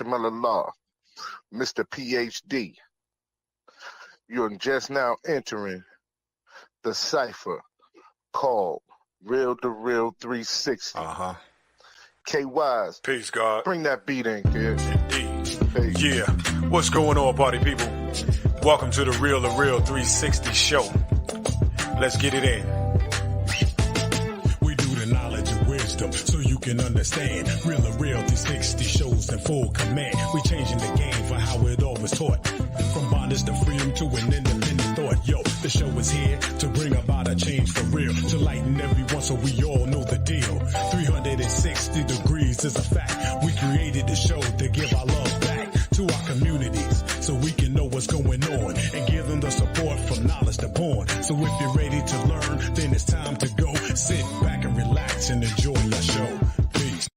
Law, Mr. PhD. You're just now entering the cipher called Real to Real 360. K-Wise. Peace, God. Bring that beat in, kid. Indeed. Yeah. What's going on, party people? Welcome to the Real to Real 360 show. Let's get it in. We do the knowledge and wisdom so you can understand. Real to Real 360 shows in full command. We changing the game for how it all was taught. From bondage to freedom to an independent thought. Yo, the show is here to bring about a change for real. To lighten everyone so we all know the deal. 360 degrees is a fact. We created the show to give our love back to our communities so we can know what's going on and give them the support from knowledge to born. So if you're ready to learn, then it's time to go. Sit back and relax and enjoy your show. Peace.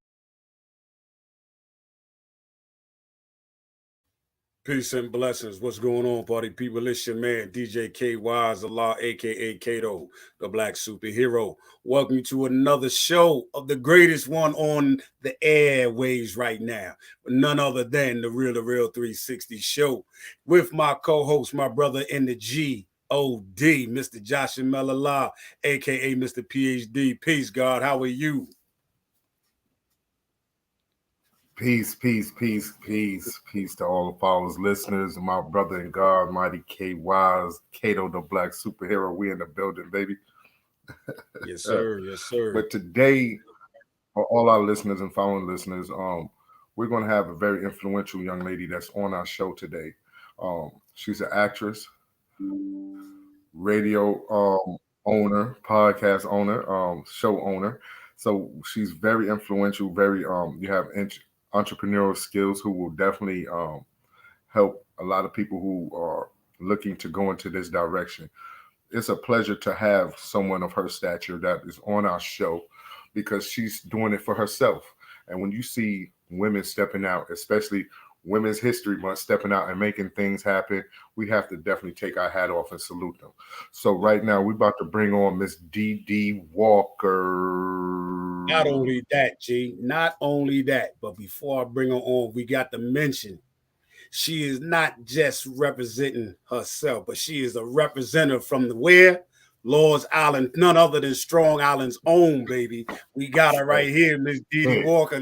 Peace and blessings. What's going on, party people? It's your man, DJ K-Wise, Allah, a.k.a. Kato, the Black Superhero. Welcome to another show of the greatest one on the airwaves right now. None other than the Real to Real 360 show with my co-host, my brother in the G.O.D., Mr. Josh Allah, a.k.a. Mr. PhD. Peace, God. How are you? Peace to all the followers, listeners, and my brother in God, mighty K-Wise, Kato, the Black Superhero. We in the building, baby. Yes, sir. Yes, sir. But today, for all our listeners and following listeners, we're going to have a very influential young lady that's on our show today. She's an actress, radio owner, podcast owner, show owner. So she's very influential, very you have entrepreneurial skills who will definitely help a lot of people who are looking to go into this direction. It's a pleasure to have someone of her stature that is on our show because she's doing it for herself. And when you see women stepping out, especially Women's History Month, stepping out and making things happen, we have to definitely take our hat off and salute them. So right now, we're about to bring on Miss Dede Walker. Not only that, G, not only that, but before I bring her on, we got to mention she is not just representing herself, but she is a representative from the where? Lord's Island, none other than Strong Island's own, baby. We got her right here, Miss Dede Walker.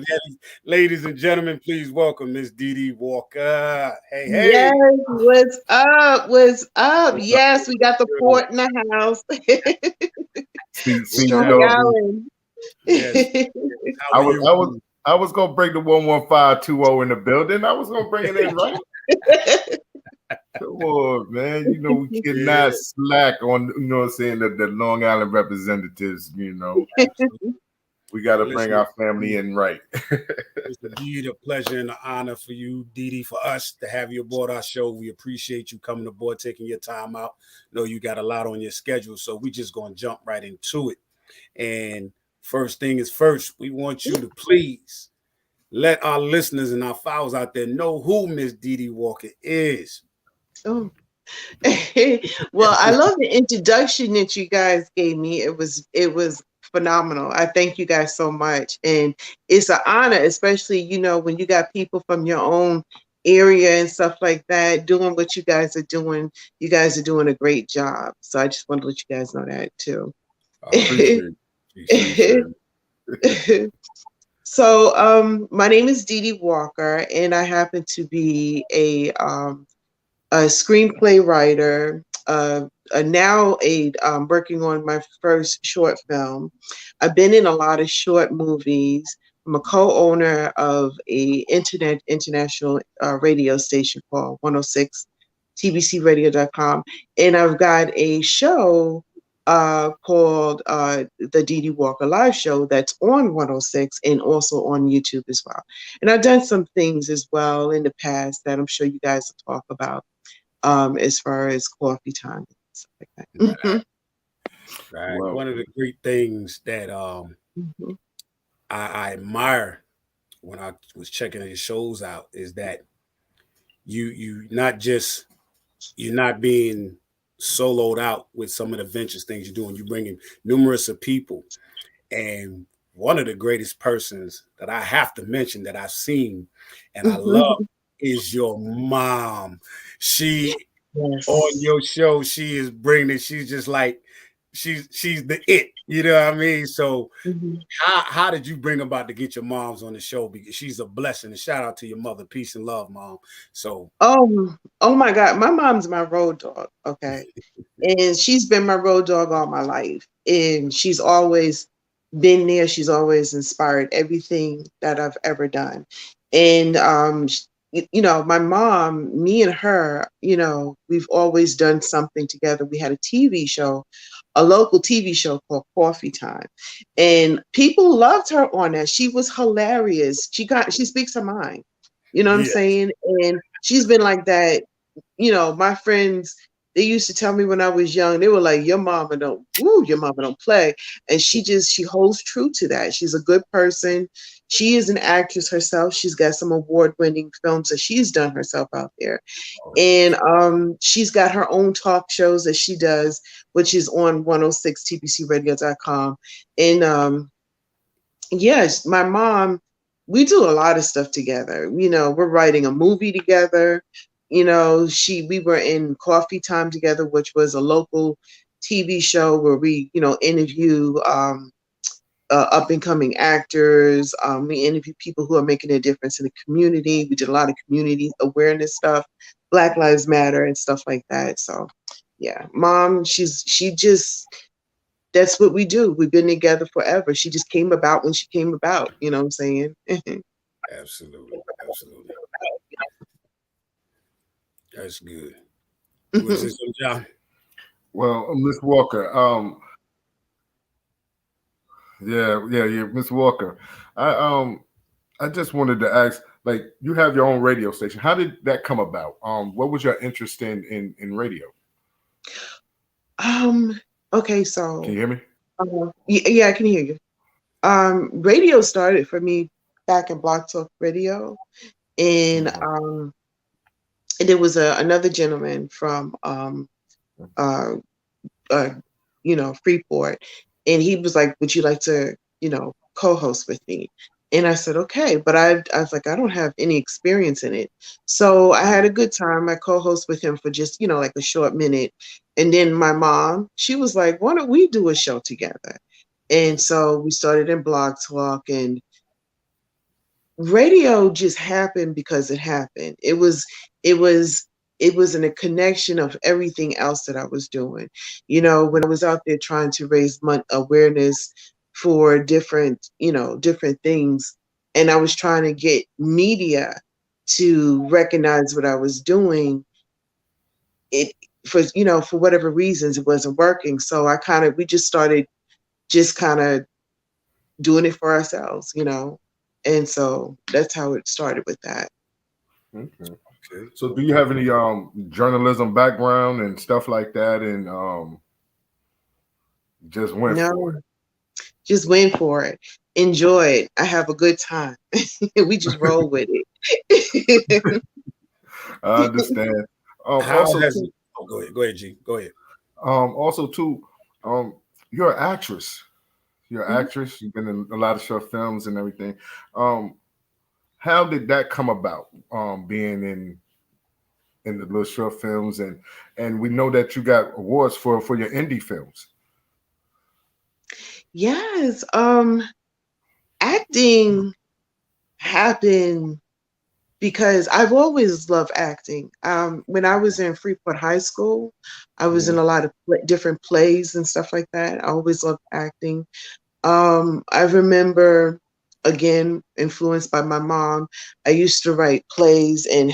Ladies and gentlemen, please welcome Miss Dede Walker. Hey, hey. Yes, what's up? What's up? Yes, we got the port in the house. Strong Island. Yes. I was gonna bring the 11520 in the building. I was gonna bring it in, right? Come on, man. You know, we cannot slack on, you know what I'm saying, the Long Island representatives, you know. We got to bring our family in right. It's indeed a pleasure and an honor for you, Deedee, for us to have you aboard our show. We appreciate you coming aboard, taking your time out. Know you got a lot on your schedule, so we just going to jump right into it. And first thing is first, we want you to please let our listeners and our followers out there know who Miss Dede Walker is. Oh. Well, I love the introduction that you guys gave me. It was phenomenal. I thank you guys so much. And it's an honor, especially, you know, when you got people from your own area and stuff like that doing what you guys are doing. You guys are doing a great job. So I just want to let you guys know that too. I appreciate it. So my name is Dede Walker, and I happen to be a screenplay writer, now working on my first short film. I've been in a lot of short movies. I'm a co-owner of a international radio station called 106 tbcradio.com, and I've got a show called the Dede Walker Live Show that's on 106 and also on YouTube as well. And I've done some things as well in the past that I'm sure you guys will talk about as far as coffee time and stuff like that. Right. Well, one of the great things that I admire when I was checking your shows out is that you're not being soloed out with some of the ventures things you're doing. You're bringing numerous of people, and one of the greatest persons that I have to mention that I've seen and I love is your mom. She on your show, she is bringing it. She's just like she's the it. You know what I mean? So how did you bring about to get your moms on the show? Because she's a blessing. And shout out to your mother. Peace and love, Mom. So oh my God, my mom's my road dog. Okay. And she's been my road dog all my life. And she's always been there. She's always inspired everything that I've ever done. And you know, my mom, me and her, you know, we've always done something together. We had a TV show, a local TV show called Coffee Time. And people loved her on that. She was hilarious. She speaks her mind. You know what I'm saying? And she's been like that. You know, my friends, they used to tell me when I was young, they were like, your mama don't play. And she holds true to that. She's a good person. She is an actress herself. She's got some award-winning films that she's done herself out there. And she's got her own talk shows that she does, which is on 106tbcradio.com. And yes, my mom, we do a lot of stuff together. You know, we're writing a movie together. You know, we were in Coffee Time together, which was a local TV show where we, you know, interview up and coming actors. We interview people who are making a difference in the community. We did a lot of community awareness stuff, Black Lives Matter and stuff like that. So yeah, Mom, that's what we do. We've been together forever. She just came about when she came about. You know what I'm saying? Absolutely. That's good. Was this some job? Well, Miss Walker, Miss Walker. I just wanted to ask, like, you have your own radio station. How did that come about? What was your interest in radio? Okay, so can you hear me? Yeah, I can hear you. Radio started for me back in Block Talk Radio, and there was another gentleman from you know, Freeport, and he was like, would you like to, you know, co-host with me? And I said, okay, but I was like, I don't have any experience in it. So I had a good time. I co-host with him for just, you know, like a short minute. And then my mom, she was like, why don't we do a show together? And so we started in Blog Talk, and radio just happened because it happened. It was in a connection of everything else that I was doing. You know, when I was out there trying to raise awareness for different things, and I was trying to get media to recognize what I was doing, for whatever reasons it wasn't working. So we just started kind of doing it for ourselves, you know. And so that's how it started with that. Okay. So do you have any journalism background and stuff like that, and just went for it? Just went for it. Enjoy it. I have a good time. We just roll with it. I understand. Go ahead, G. Go ahead. Also too, you're an actress. You're an actress. You've been in a lot of short films and everything. How did that come about? Being in the little short films, and we know that you got awards for your indie films. Yes. Acting happened because I've always loved acting. When I was in Freeport High School, I was in a lot of different plays and stuff like that. I always loved acting. I remember, again, influenced by my mom, I used to write plays, and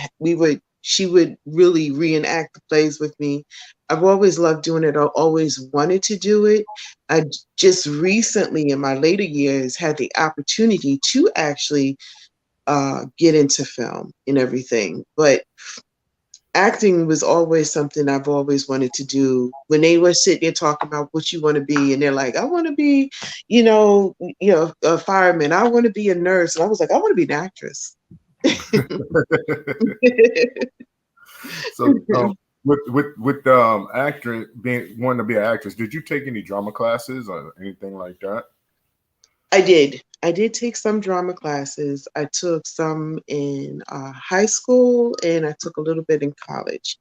she would really reenact the plays with me. I've always loved doing it. I always wanted to do it. I just recently, in my later years, had the opportunity to actually get into film and everything. But acting was always something I've always wanted to do. When they were sitting there talking about what you want to be, and they're like, I want to be, a fireman. I want to be a nurse. And I was like, I want to be an actress. So with acting, wanting to be an actress, did you take any drama classes or anything like that? I did. I did take some drama classes. I took some in high school, and I took a little bit in college.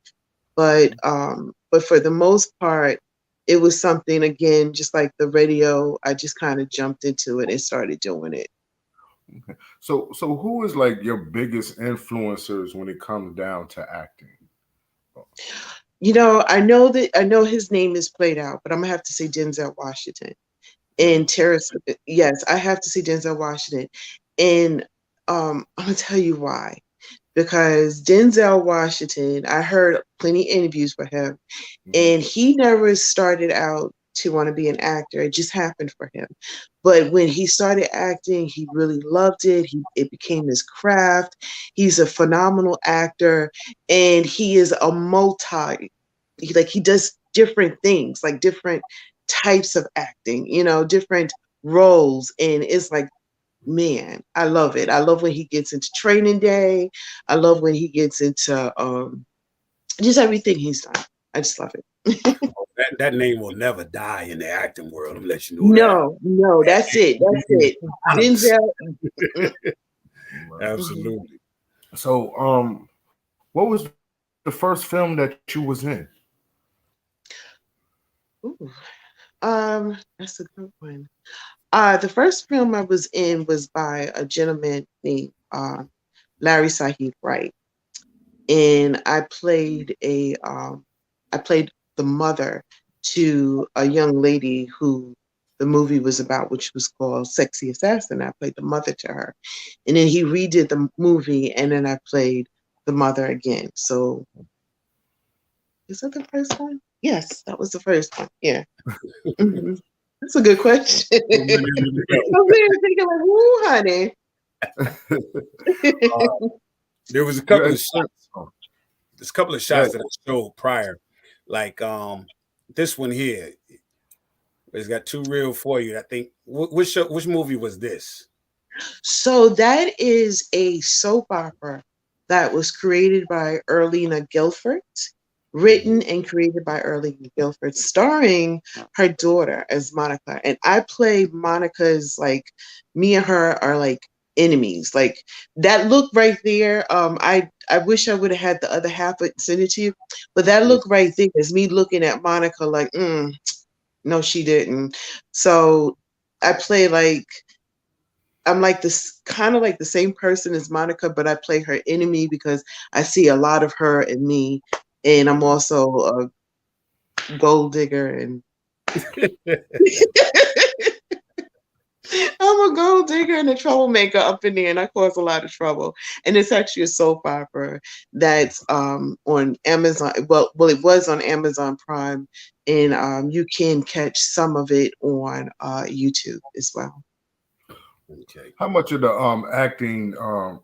But for the most part, it was something, again, just like the radio. I just kind of jumped into it and started doing it. Okay. So who is like your biggest influencers when it comes down to acting? I know his name is played out, but I'm gonna have to say Denzel Washington. And Terrace, yes, I have to say Denzel Washington. And I'm gonna tell you why. Because Denzel Washington, I heard plenty of interviews with him, and he never started out to want to be an actor. It just happened for him. But when he started acting, he really loved it. It became his craft. He's a phenomenal actor, and he is a he does different things, like different types of acting, different roles. And it's like, man, I love it. I love when he gets into Training Day. I love when he gets into just everything he's done. I just love it. That name will never die in the acting world. I'm letting you know No, that's it. That's it. Denzel. Absolutely. So, what was the first film that you was in? Ooh, that's a good one. The first film I was in was by a gentleman named Larry Sahid Wright, and I played the mother to a young lady who the movie was about, which was called Sexy Assassin. I played the mother to her, and then he redid the movie, and then I played the mother again. So, is that the first one? Yes, that was the first one. Yeah. Mm-hmm. That's a good question. I'm thinking like, "Ooh, honey." There was a couple of shots. There's a couple of shots that I showed prior, like this one here. It's got Too Real for You. I think which movie was this? So that is a soap opera that was created by Erlina Guilford, written and created by Erlina Guilford, starring her daughter as Monica. And I play Monica's, like, me and her are like enemies. Like that look right there. I wish I would have had the other half, but send it to you. But that look right there is me looking at Monica like, no, she didn't. So I play like, I'm like this, kind of like the same person as Monica, but I play her enemy because I see a lot of her in me. And I'm also a gold digger, and I'm a gold digger and a troublemaker up in there, and I cause a lot of trouble. And it's actually a soap opera that's on Amazon. Well, it was on Amazon Prime, and you can catch some of it on YouTube as well. Okay. How much of the acting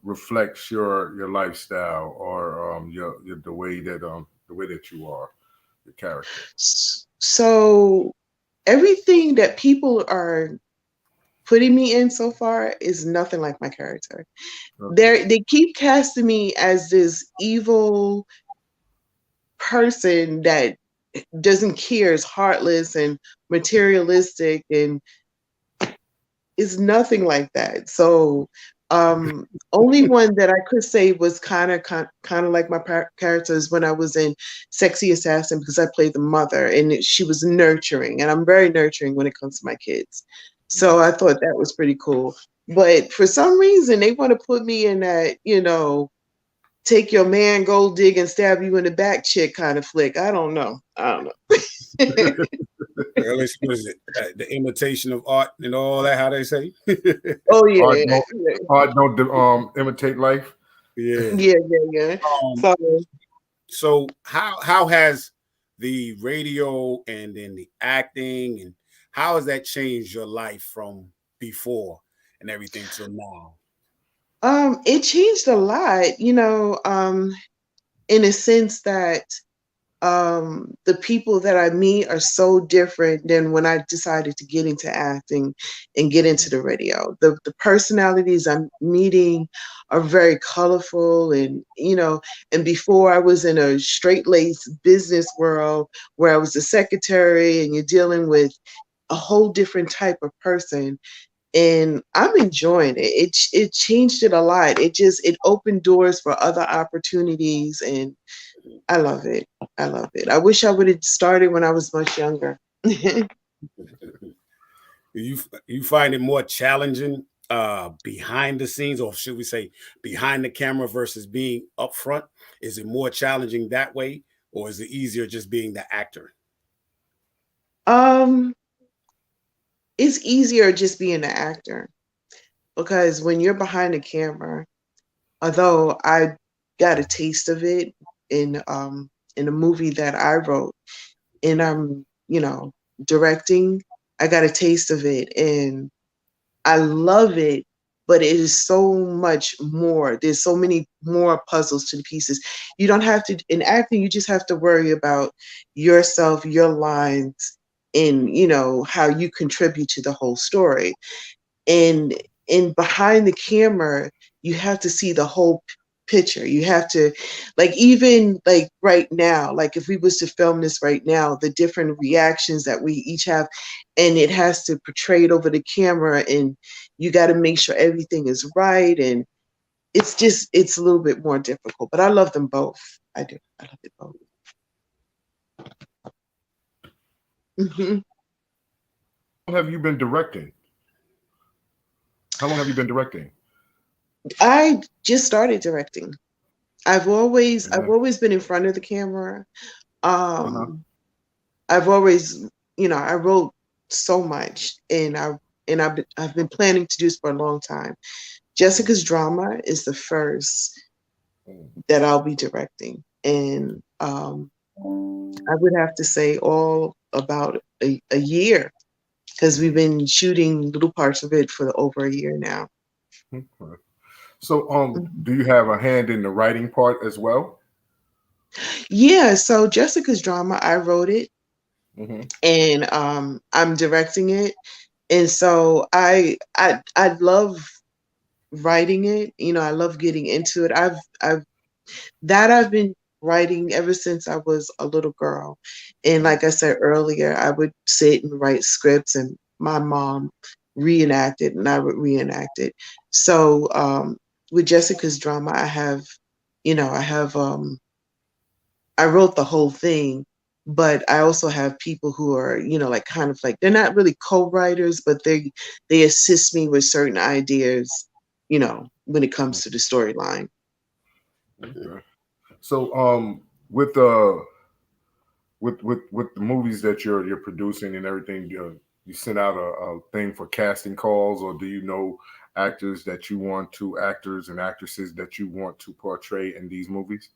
reflects your lifestyle or the way that you are, your character? So everything that people are putting me in so far is nothing like my character. Okay. They keep casting me as this evil person that doesn't care, is heartless and materialistic, and is nothing like that. So only one that I could say was kind of like my character is when I was in Sexy Assassin, because I played the mother, and she was nurturing, and I'm very nurturing when it comes to my kids. So I thought that was pretty cool. But for some reason, they want to put me in that, take your man, gold dig, and stab you in the back chick kind of flick. I don't know. What is it? The imitation of art and all that, how they say? Oh, yeah. Art don't imitate life. Yeah. So how has the radio and then the acting, and how has that changed your life from before and everything till now? It changed a lot, in a sense that the people that I meet are so different than when I decided to get into acting and get into the radio. The personalities I'm meeting are very colorful, and and before I was in a straight-laced business world where I was a secretary, and you're dealing with a whole different type of person. and I'm enjoying it. It changed it a lot. It opened doors for other opportunities, and I love it. I love it. I wish I would have started when I was much younger. You find it more challenging behind the scenes, or should we say behind the camera versus being up front? Is it more challenging that way, or is it easier just being the actor? um, it's easier just being an actor, because when you're behind the camera, although I got a taste of it in a movie that I wrote, and I'm, directing, I got a taste of it and I love it, but it is so much more. There's so many more puzzles to the pieces. You don't have to, in acting, you just have to worry about yourself, your lines, and how you contribute to the whole story. And behind the camera, you have to see the whole picture. You have to, like, even like right now, like if we was to film this right now, the different reactions that we each have, and it has to portray it over the camera, and you got to make sure everything is right, and it's a little bit more difficult, but I love them both. I do. I love it both. Mm-hmm. How long have you been directing? How long have you been directing? I just started directing. I've always been in front of the camera. I've always, I wrote so much, and I've been planning to do this for a long time. Jessica's Drama is the first that I'll be directing, and I would have to say all about a year, because we've been shooting little parts of it for over a year now. Okay. So, do you have a hand in the writing part as well? Yeah. So Jessica's Drama, I wrote it, and I'm directing it, and so I love writing it. I love getting into it. I've been writing ever since I was a little girl, and like I said earlier, I would sit and write scripts, and my mom reenacted, and I would reenact it. So with Jessica's Drama, I wrote the whole thing, but I also have people who are, like kind of like, they're not really co-writers, but they assist me with certain ideas, when it comes to the storyline. Okay. So, with the movies that you're producing and everything, you send out a thing for casting calls, or do you know actors and actresses that you want to portray in these movies?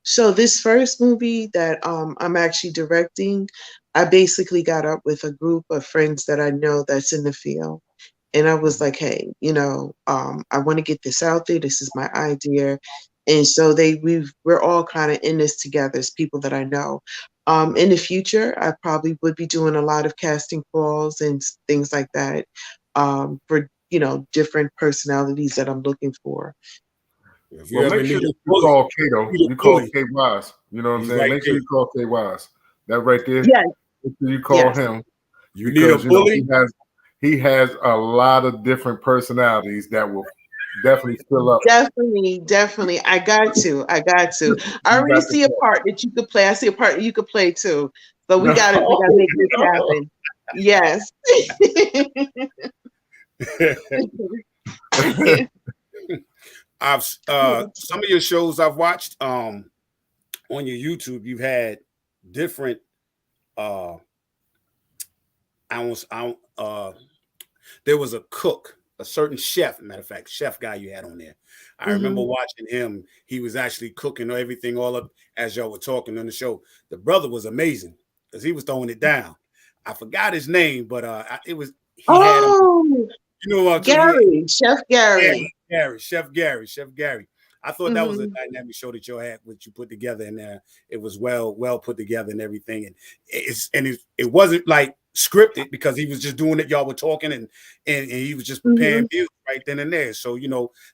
So this first movie that I'm actually directing, I basically got up with a group of friends that I know that's in the field. And I was like, hey, I want to get this out there. This is my idea. And so we're all kind of in this together as people that I know. In the future, I probably would be doing a lot of casting calls and things like that, for, different personalities that I'm looking for. If you Well, ever make sure need you call Kato. You call K Wise. You know what I'm saying? Right make sure you call K Wise. That right there. Yes. Make sure you call him. You need a bully. He has a lot of different personalities that will definitely fill up. Definitely. I got to. I already see a part that you could play. I see a part that you could play too. So we gotta make this happen. Yes. I've some of your shows I've watched on your YouTube. You've had different. There was a cook, a certain chef. Matter of fact, chef guy you had on there. I remember watching him. He was actually cooking everything all up as y'all were talking on the show. The brother was amazing because he was throwing it down. I forgot his name, but it was. He had him, Gary, Chef Gary. Chef Gary. I thought that was a dynamic show that you had, what you put together, and it was well put together and everything. And it wasn't like scripted, because he was just doing it. Y'all were talking, and he was just preparing music right then and there. So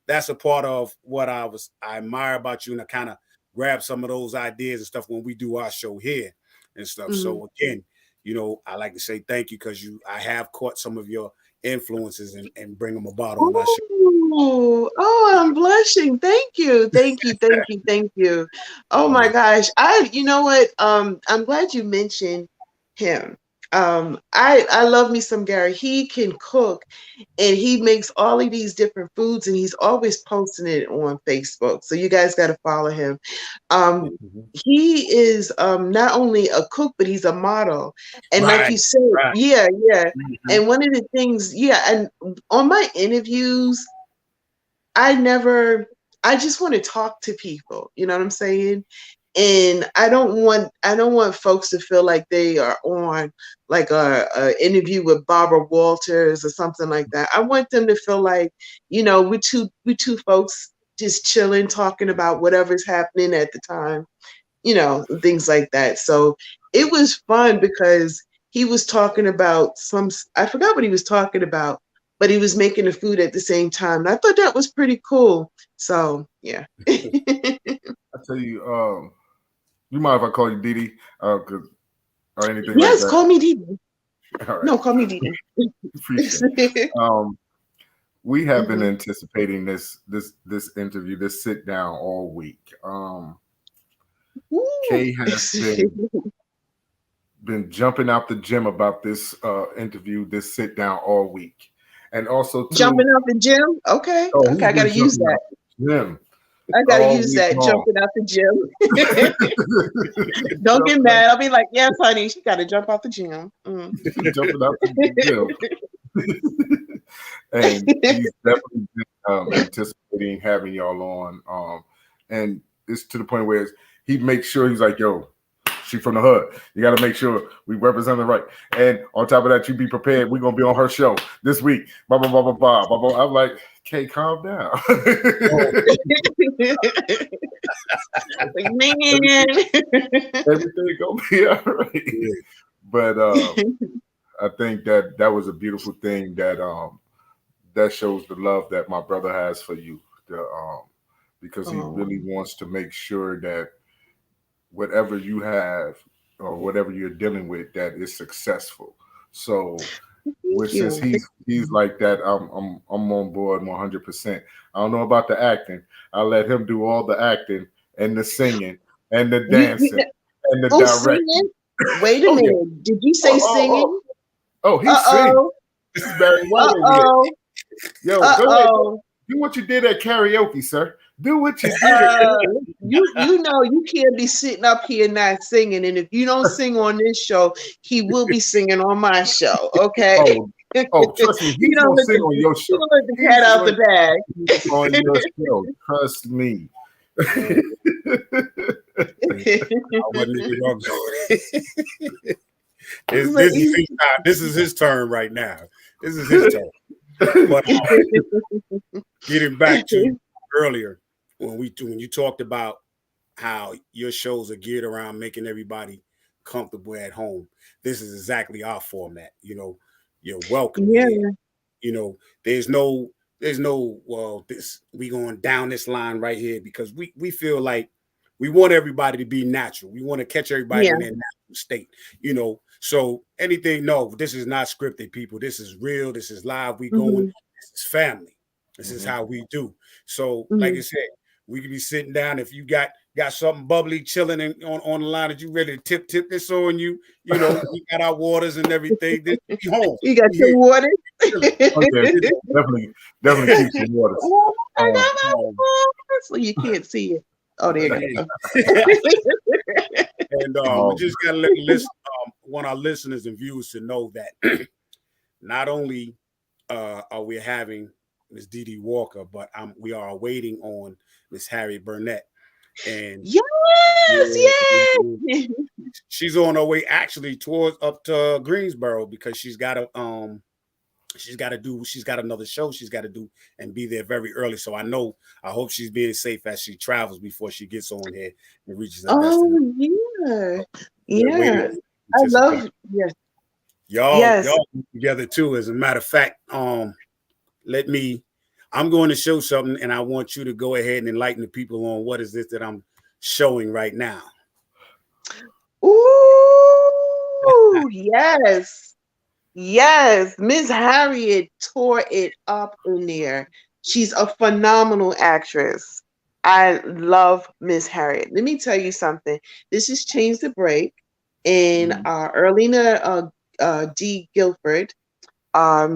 that's a part of what I admire about you, and I kind of grab some of those ideas and stuff when we do our show here and stuff. So again, I like to say thank you, because I have caught some of your influences and bring them about on our show. Oh, I'm blushing. Thank you. Thank you. Thank you. Thank you. Oh my gosh. You know what? I'm glad you mentioned him. I love me some Gary. He can cook and he makes all of these different foods and he's always posting it on Facebook. So you guys got to follow him. He is not only a cook, but he's a model. And like you said, yeah. And one of the things, and on my interviews, I just want to talk to people. You know what I'm saying? And I don't want folks to feel like they are on like a interview with Barbara Walters or something like that. I want them to feel like, you know, we two folks just chilling, talking about whatever's happening at the time, you know, things like that. So it was fun because he was talking about I forgot what he was talking about, but he was making the food at the same time. And I thought that was pretty cool. So yeah. I tell you, you mind if I call you Deedee? Or anything yes, like that? Call me Deedee. Right. No, call me Deedee. Appreciate it. We have been anticipating this interview, this sit down all week. Kay has been jumping out the gym about this interview, this sit down all week. And also jumping out the gym. Okay. I gotta use that. Gym. I gotta use that. Jumping out the gym. Don't get mad. I'll be like, yes, honey, she gotta jump out the gym. Jumping out the gym. And he's definitely been, anticipating having y'all on. And it's to the point where he makes sure he's like, yo, she from the hood. You got to make sure we represent her right. And on top of that, you be prepared. We're going to be on her show this week. Blah, blah, blah, blah, blah, blah, blah. I'm like, Kay, calm down. Man. Everything going to be all right. But I think that was a beautiful thing that shows the love that my brother has for you. Because he really wants to make sure that whatever you have or whatever you're dealing with, that is successful. So since he's like that, I'm on board 100%. I don't know about the acting. I'll let him do all the acting and the singing and the dancing and the directing. Singing? Wait a minute. Yeah. Did you say singing? Oh, he's singing. This is Barry White. Yo, go ahead. Do what you did at karaoke, sir. Do what you did. You know you can't be sitting up here not singing, and if you don't sing on this show, he will be singing on my show. Okay. Trust me, he's gonna sing on your show. Let the cat out the bag. On your show, trust me. I wasn't even wrong. This is his turn right now. This is his turn. But getting back to earlier when you talked about how your shows are geared around making everybody comfortable at home, this is exactly our format. You know, you're welcome. Yeah. You know, there's no we going down this line right here because we feel like we want everybody to be natural. We want to catch everybody in their natural state. You know, so this is not scripted, people. This is real. This is live. We going. This is family. This is how we do. So, like I said, we can be sitting down. If you got something bubbly chilling on the line that you ready to tip this on you, you know, we got our waters and everything. This be home. You got your water. Okay, definitely keep some water. So you can't see it. Oh, there you go. And we just got to want our listeners and viewers to know that not only are we having Miss Dede Walker, but we are waiting on Miss Harriet Burnette. And yes. She's on her way actually up to Greensboro because she's got another show she's got to do and be there very early. So I hope she's being safe as she travels before she gets on here and reaches her destination. Yeah. I love y'all together too. As a matter of fact, I'm going to show something and I want you to go ahead and enlighten the people on what is this that I'm showing right now. Ooh, yes. Yes, Miss Harriet tore it up in there. She's a phenomenal actress. I love Miss Harriet. Let me tell you something. This is Change the Break, and Erlina D. Guilford.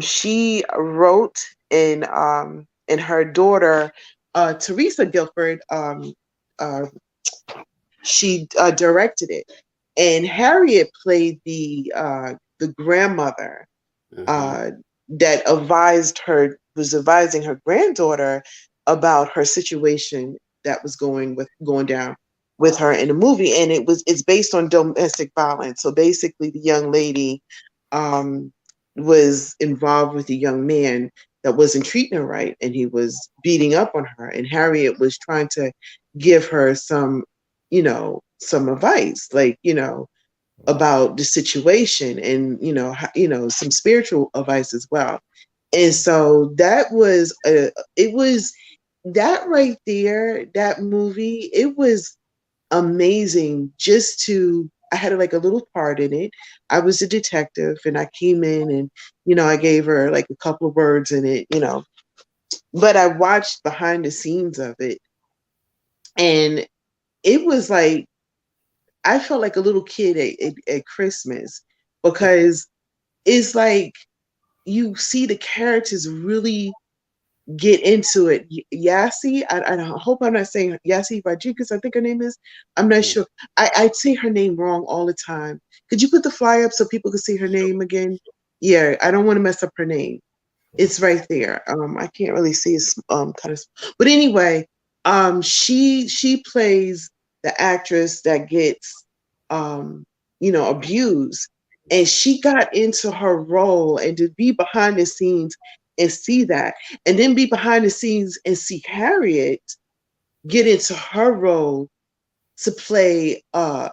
She wrote, and her daughter, Teresa Guilford, uh, she directed it. And Harriet played the grandmother uh, that was advising her granddaughter about her situation that was going down with her in the movie, and it's based on domestic violence. So basically, the young lady um, was involved with a young man that wasn't treating her right, and he was beating up on her, and Harriet was trying to give her some advice, like, about the situation, and some spiritual advice as well. And so it was that right there, that movie, it was amazing. I had like a little part in it. I was a detective, and I came in, and I gave her like a couple of words in it, but I watched behind the scenes of it, and it was like I felt like a little kid at Christmas, because it's like you see the characters really get into it. Yasi, I hope I'm not saying Yasi Rodriguez, I think her name is. I'm not sure. I say her name wrong all the time. Could you put the flyer up so people could see her name again? Yeah, I don't want to mess up her name. It's right there. I can't really see. It's kind of, but anyway, she plays the actress that gets abused, and she got into her role, and to be behind the scenes and see that, and then be behind the scenes and see Harriet get into her role to play a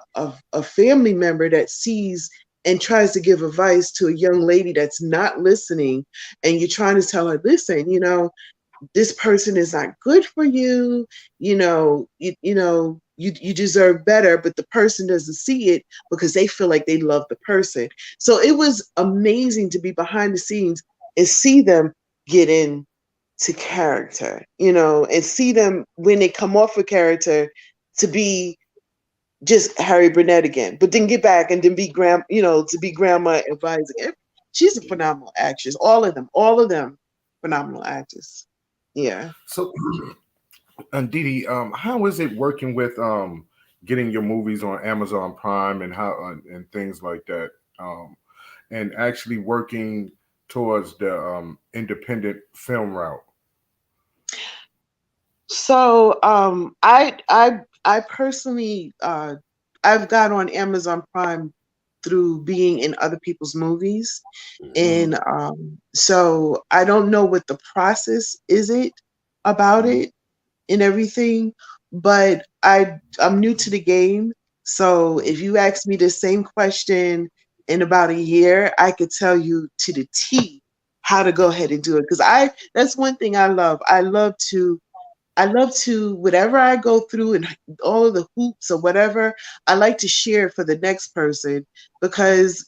family member that sees and tries to give advice to a young lady that's not listening, and you're trying to tell her, listen, this person is not good for you, you deserve better, but the person doesn't see it because they feel like they love the person. So it was amazing to be behind the scenes and see them get in to character, and see them when they come off a character to be just Harry Burnett again, but then get back and then be to be grandma advising. She's a phenomenal actress. All of them, phenomenal actors. Yeah. So, and Dede, how is it working with getting your movies on Amazon Prime and how and things like that, and actually working towards the independent film route? So I personally I've got on Amazon Prime through being in other people's movies. And so I don't know what the process is it about it and everything, but I'm new to the game. So if you ask me the same question in about a year, I could tell you to the T how to go ahead and do it. Because that's one thing I love. I love to, whatever I go through and all of the hoops or whatever, I like to share it for the next person, because,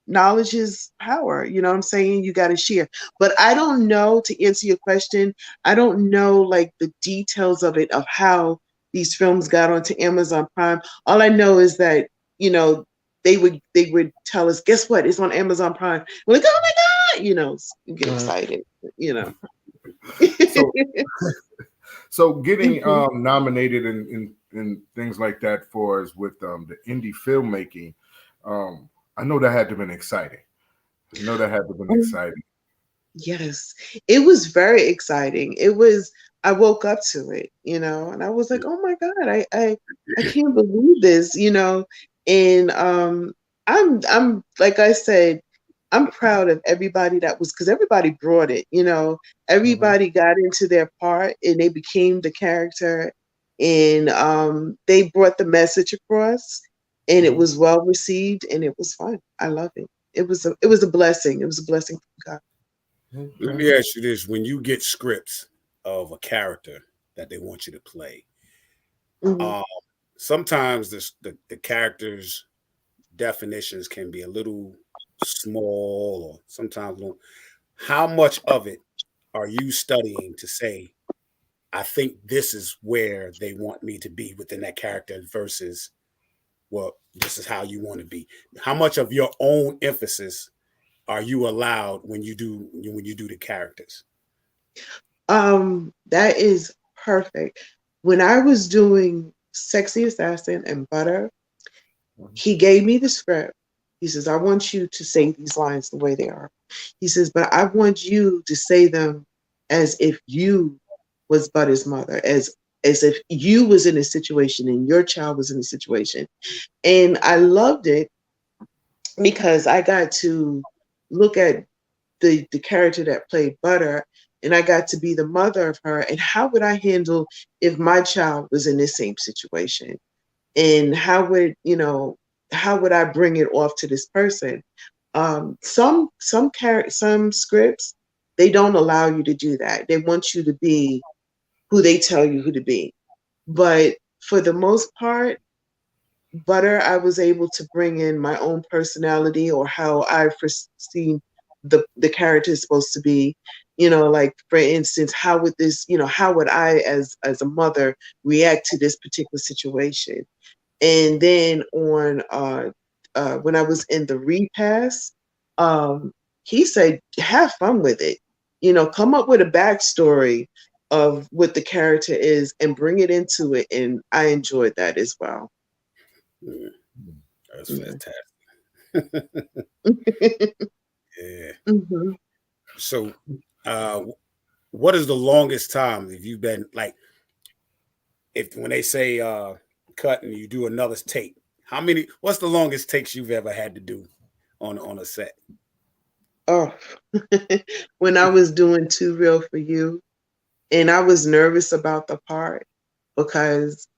knowledge is power. You know what I'm saying? You got to share. But I don't know, to answer your question, I don't know like the details of it, of how these films got onto Amazon Prime. All I know is that, they would tell us, guess what? It's on Amazon Prime. We're like, oh my God, you get excited, So, so getting nominated and things like that for us with the indie filmmaking, I know that had to have been exciting. Yes, it was very exciting. I woke up to it, and I was like, oh my God, I can't believe this, and I'm like I said, I'm proud of everybody because everybody brought it, everybody got into their part and they became the character, and they brought the message across, and it was well received, and it was fun. I love it. It was a blessing. It was a blessing from God. Let me ask you this: when you get scripts of a character that they want you to play, Mhm. sometimes the characters' definitions can be a little small or sometimes long. How much of it are you studying to say, I think this is where they want me to be within that character versus, well, this is how you want to be? How much of your own emphasis are you allowed when you do the characters? That is perfect. When I was doing Sexy Assassin and Butter, he gave me the script. He says, I want you to say these lines the way they are. He says, but I want you to say them as if you was Butter's mother, as if you was in a situation and your child was in a situation. And I loved it because I got to look at the character that played Butter, and I got to be the mother of her. And how would I handle if my child was in this same situation? And how would I bring it off to this person? Some scripts, they don't allow you to do that. They want you to be who they tell you who to be. But for the most part, Butter, I was able to bring in my own personality or how I foreseen the character is supposed to be. Like for instance, how would I as a mother react to this particular situation? And then on when I was in the repass, he said, have fun with it. Come up with a backstory of what the character is and bring it into it. And I enjoyed that as well. That's fantastic. Yeah. Mm-hmm. So, what is the longest time if you've been like, when they say cut and you do another take? What's the longest takes you've ever had to do on a set? Oh, when I was doing Too Real for You, and I was nervous about the part because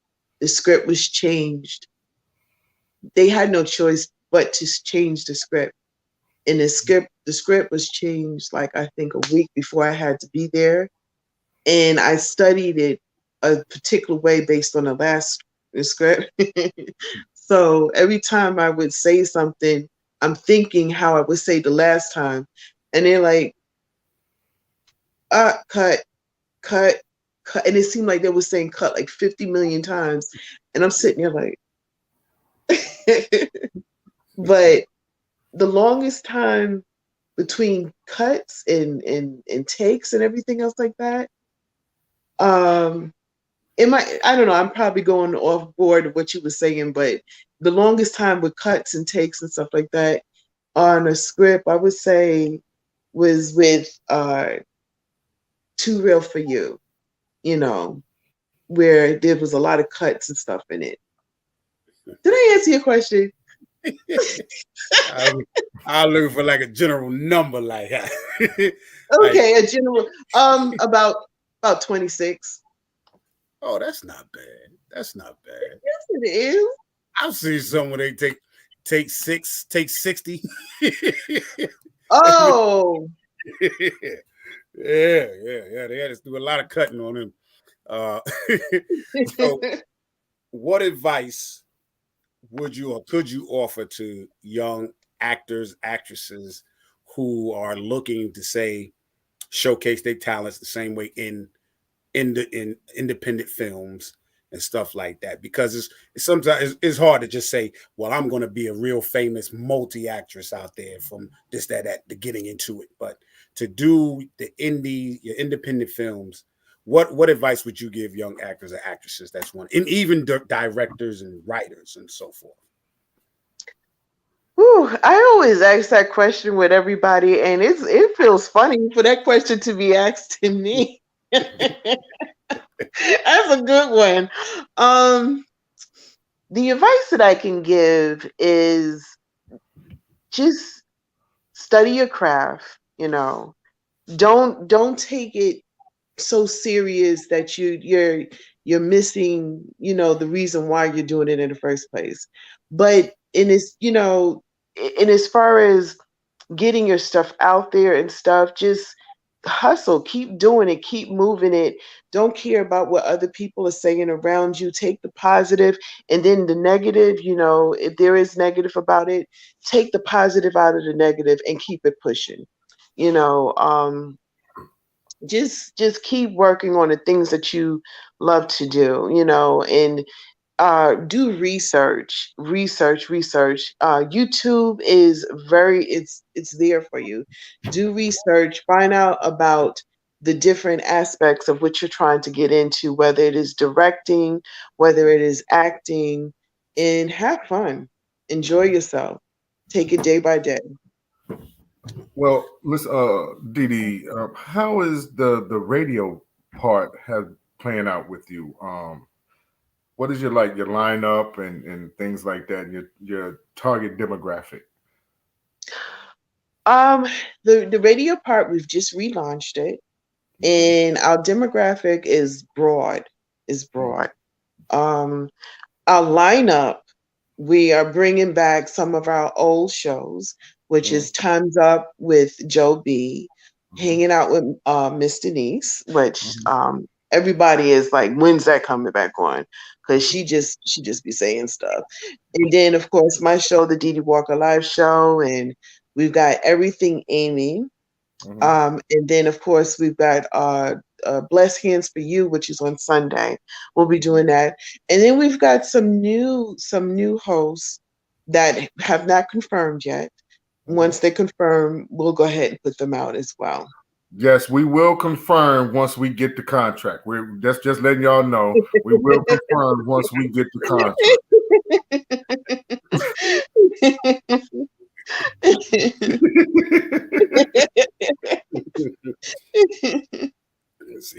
the script was changed. They had no choice but to change the script. And the script was changed, like I think a week before I had to be there. And I studied it a particular way based on the script. So every time I would say something, I'm thinking how I would say the last time. And they're like, cut. And it seemed like they were saying cut like 50 million times. And I'm sitting there like, but the longest time between cuts and takes and everything else like that, I don't know, I'm probably going off board of what you were saying, but the longest time with cuts and takes and stuff like that on a script, I would say was with Too Real for You, where there was a lot of cuts and stuff in it. Did I answer your question? I'll look for like a general number like that. Okay, a general about 26. Oh, that's not bad. That's not bad. Yes, it is. I've seen some where they take 60. Oh. Yeah. They had to do a lot of cutting on him. So what advice would you or could you offer to young actors, actresses who are looking to showcase their talents the same way in independent films and stuff like that? Because sometimes it's hard to just say, well, I'm going to be a real famous multi-actress out there from this, that, to getting into it. But to do your independent films, what advice would you give young actors or actresses? That's one, and even directors and writers and so forth. Ooh, I always ask that question with everybody, and it feels funny for that question to be asked to me. That's a good one. The advice that I can give is just study your craft. Don't take it so serious that you're missing, the reason why you're doing it in the first place. But in this, and as far as getting your stuff out there and stuff, just hustle, keep doing it, keep moving it. Don't care about what other people are saying around you. Take the positive, and then the negative, if there is negative about it, take the positive out of the negative and keep it pushing. You know, just keep working on the things that you love to do, and do research. YouTube is it's there for you. Do research, find out about the different aspects of what you're trying to get into, whether it is directing, whether it is acting, and have fun. Enjoy yourself. Take it day by day. Well, listen, Deedee, how is the radio part playing out with you? What is your lineup and things like that, and your target demographic? The radio part, we've just relaunched it, and our demographic is broad. Our lineup, we are bringing back some of our old shows, which is Time's Up with Joe B, hanging out with Miss Denise, which everybody is like, when's that coming back on? Because she just be saying stuff. And then of course my show, the Dede Walker Live Show, and we've got Everything Amy. And then of course we've got Blessed Hands for You, which is on Sunday. We'll be doing that. And then we've got some new hosts that have not confirmed yet. Once they confirm, we'll go ahead and put them out as well. Yes, we will confirm once we get the contract. We're just letting y'all know. We will confirm once we get the contract. And this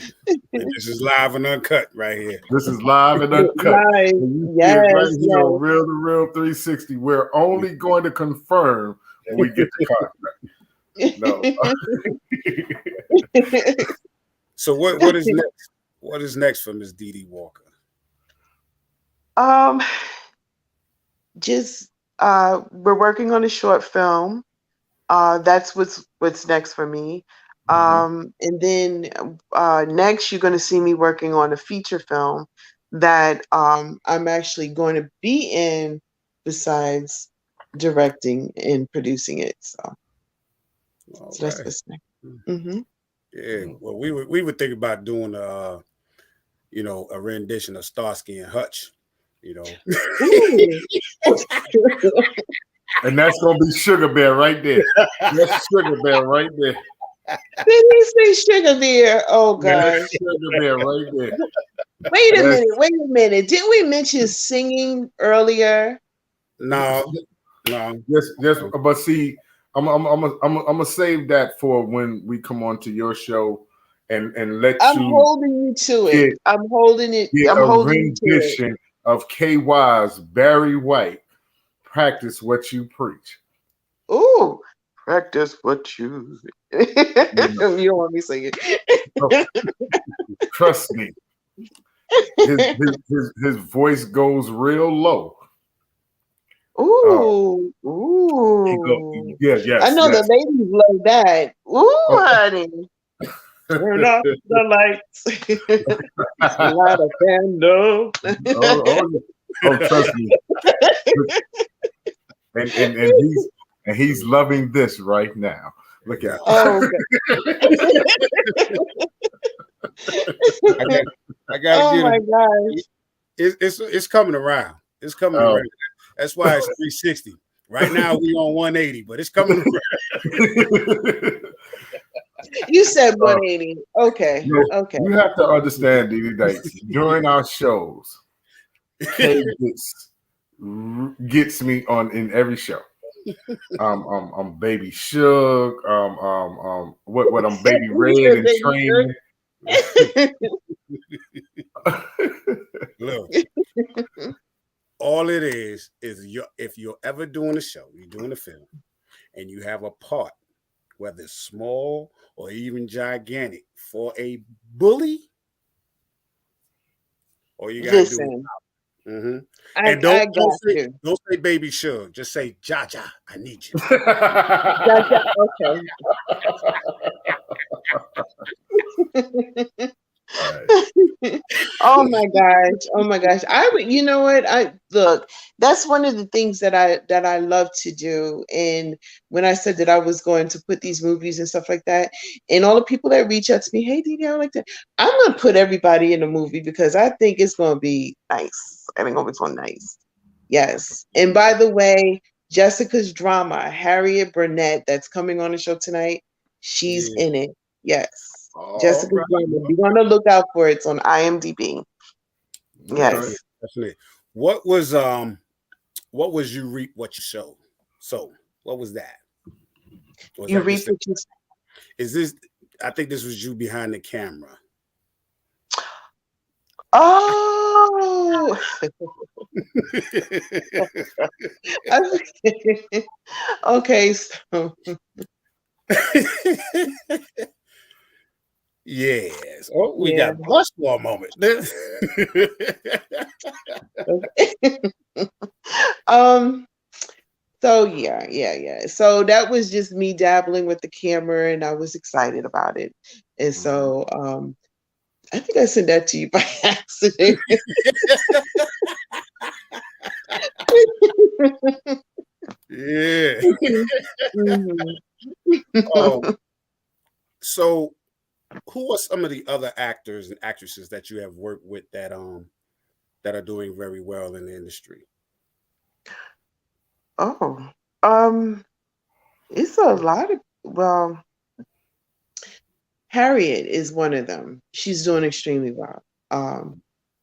is live and uncut right here. This is live and uncut. Yes, right here on Real to Real 360. We're only going to confirm when we get the contract. No. So what is next? What is next for Miss Dede Walker? Just we're working on a short film. That's what's next for me. And then next you're going to see me working on a feature film that I'm actually going to be in besides directing and producing it. So that's what's next. Yeah, well, we were thinking about doing a rendition of Starsky and Hutch, And that's gonna be Sugar Bear right there. That's Sugar Bear right there. Did he say Sugar Bear? Oh gosh, Sugar Bear right there. Wait a minute. Didn't we mention singing earlier? No. Yes, but see, I'm gonna save that for when we come on to your show and let I'm holding you to it. I'm holding it. I'm holding you to it. Of KY's Barry White, Practice What You Preach. Ooh, practice what you. You don't want me singing. Trust me. His voice goes real low. Ooh. Yes. I know the ladies love that. Ooh, honey. Turn off the lights. Light a candle. Trust me. And he's loving this right now. Look at okay. I got oh my gosh. It's coming around. It's coming around. That's why it's 360. Right now we on 180, but it's coming around. You said 180. Okay. Okay. You have to understand, Deedee, that during our shows, Kay gets me on in every show. I'm Baby Shook. What I'm Baby Red and Train. Look, all it is if you're ever doing a show, you're doing a film, and you have a part, whether it's small or even gigantic, for a bully, or you gotta do it. And don't say Baby Suge. Just say Jaja, I need you. Jaja, okay. Oh my gosh. Oh my gosh. I would, you know what? I look, that's one of the things that I love to do. And when I said that I was going to put these movies and stuff like that, and all the people that reach out to me, hey Dede, I like that. I'm gonna put everybody in a movie because I think it's gonna be nice. I think it's gonna be nice. Yes. And by the way, Jessica's drama, Harriet Burnette, that's coming on the show tonight, she's in it. Yes. Jessica's drama. Be on the lookout for it. It's on IMDb. Yes. Definitely. What was you reap what you sow? So what was that? Was You that reap what you Is this? I think this was you behind the camera. Oh. Okay. So. Yes. Oh, we got blush for a moment. So yeah. So that was just me dabbling with the camera, and I was excited about it. And so I think I sent that to you by accident. Yeah. So who are some of the other actors and actresses that you have worked with that are doing very well in the industry? It's a lot of Harriet is one of them. She's doing extremely well.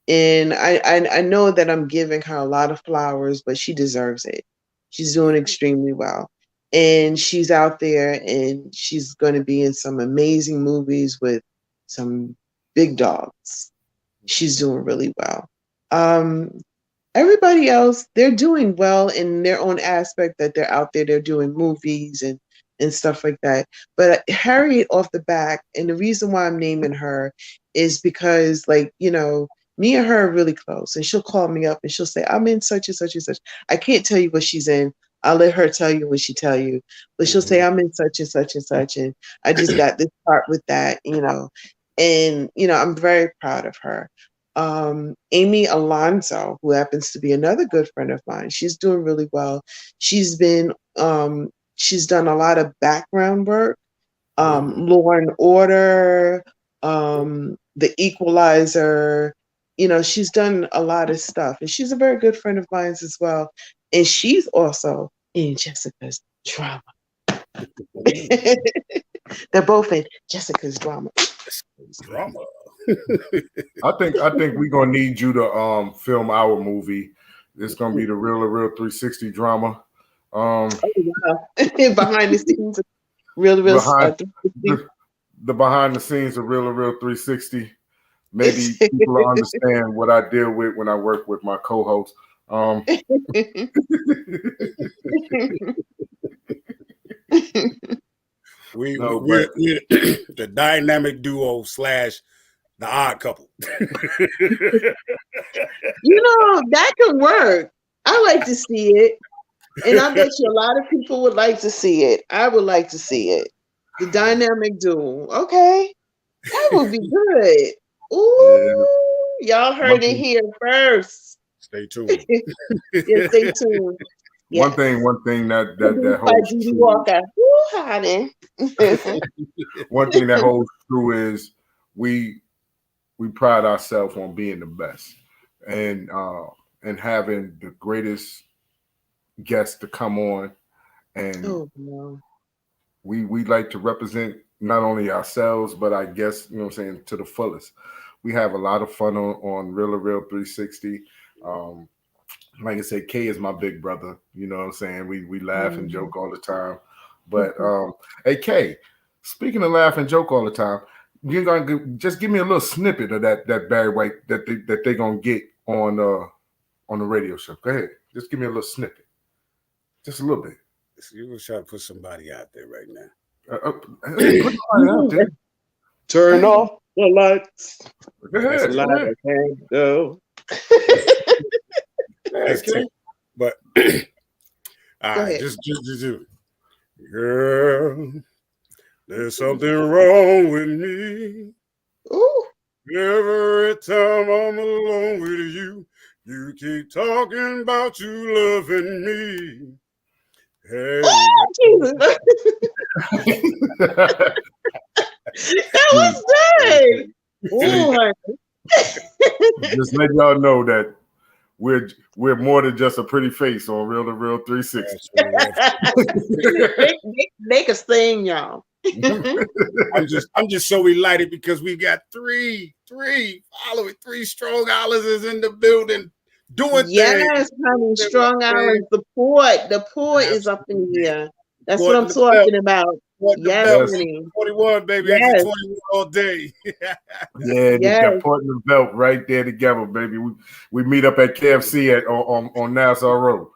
And I know that I'm giving her a lot of flowers, but she deserves it. She's doing extremely well. And she's out there and she's going to be in some amazing movies with some big dogs. She's doing really well. Everybody else, they're doing well in their own aspect that they're out there, they're doing movies and stuff like that. But Harriet off the back, and the reason why I'm naming her is because, like, you know, me and her are really close, and she'll call me up and she'll say, I'm in such and such and such. I can't tell you what she's in. I'll let her tell you when she tell you. But she'll say, I'm in such and such and such, and I just got this part with that, you know. And, you know, I'm very proud of her. Amy Alonso, who happens to be another good friend of mine, she's doing really well. She's done a lot of background work, Law and Order, The Equalizer. You know, she's done a lot of stuff, and she's a very good friend of mine as well. And she's also in Jessica's drama. They're both in Jessica's drama. I think we're gonna need you to film our movie. It's gonna be the Real 360 drama. Behind the scenes, Real 360. The behind the scenes of Real 360. Maybe people will understand what I deal with when I work with my co-host. We're the dynamic duo / the odd couple. You know, that could work. I like to see it. And I bet you a lot of people would like to see it. I would like to see it. The dynamic duo. Okay. That would be good. Ooh, y'all heard it here first. Stay tuned. Yeah, stay tuned. Yeah. One thing that holds Dede Walker. One thing that holds true is we pride ourselves on being the best and having the greatest guests to come on, and we like to represent not only ourselves but I guess, you know what I'm saying, to the fullest. We have a lot of fun on Real 360. Like I said, K is my big brother. You know what I'm saying? We laugh and joke all the time. But hey K, speaking of laugh and joke all the time, you're gonna just give me a little snippet of that Barry White that they're gonna get on the radio show. Go ahead, just give me a little snippet, just a little bit. So you're gonna try to put somebody out there right now. Put somebody out there. Turn off the lights. Go ahead. Light can go. But all right, just do. Girl, there's something wrong with me. Every time I'm alone with you, you keep talking about you loving me. Hey, Jesus. That was good. Boy. Just let y'all know that we're more than just a pretty face on Real to Real 360. They can sing, y'all. I'm just so elated because we got three strong islanders in the building doing things. Yes, honey, Strong Island support. The port is up in here. That's what I'm talking about. Yes, honey. 21, baby. Yes. 21 all day. Yeah, they got putting the belt right there together, baby. We meet up at KFC on Nassau Road.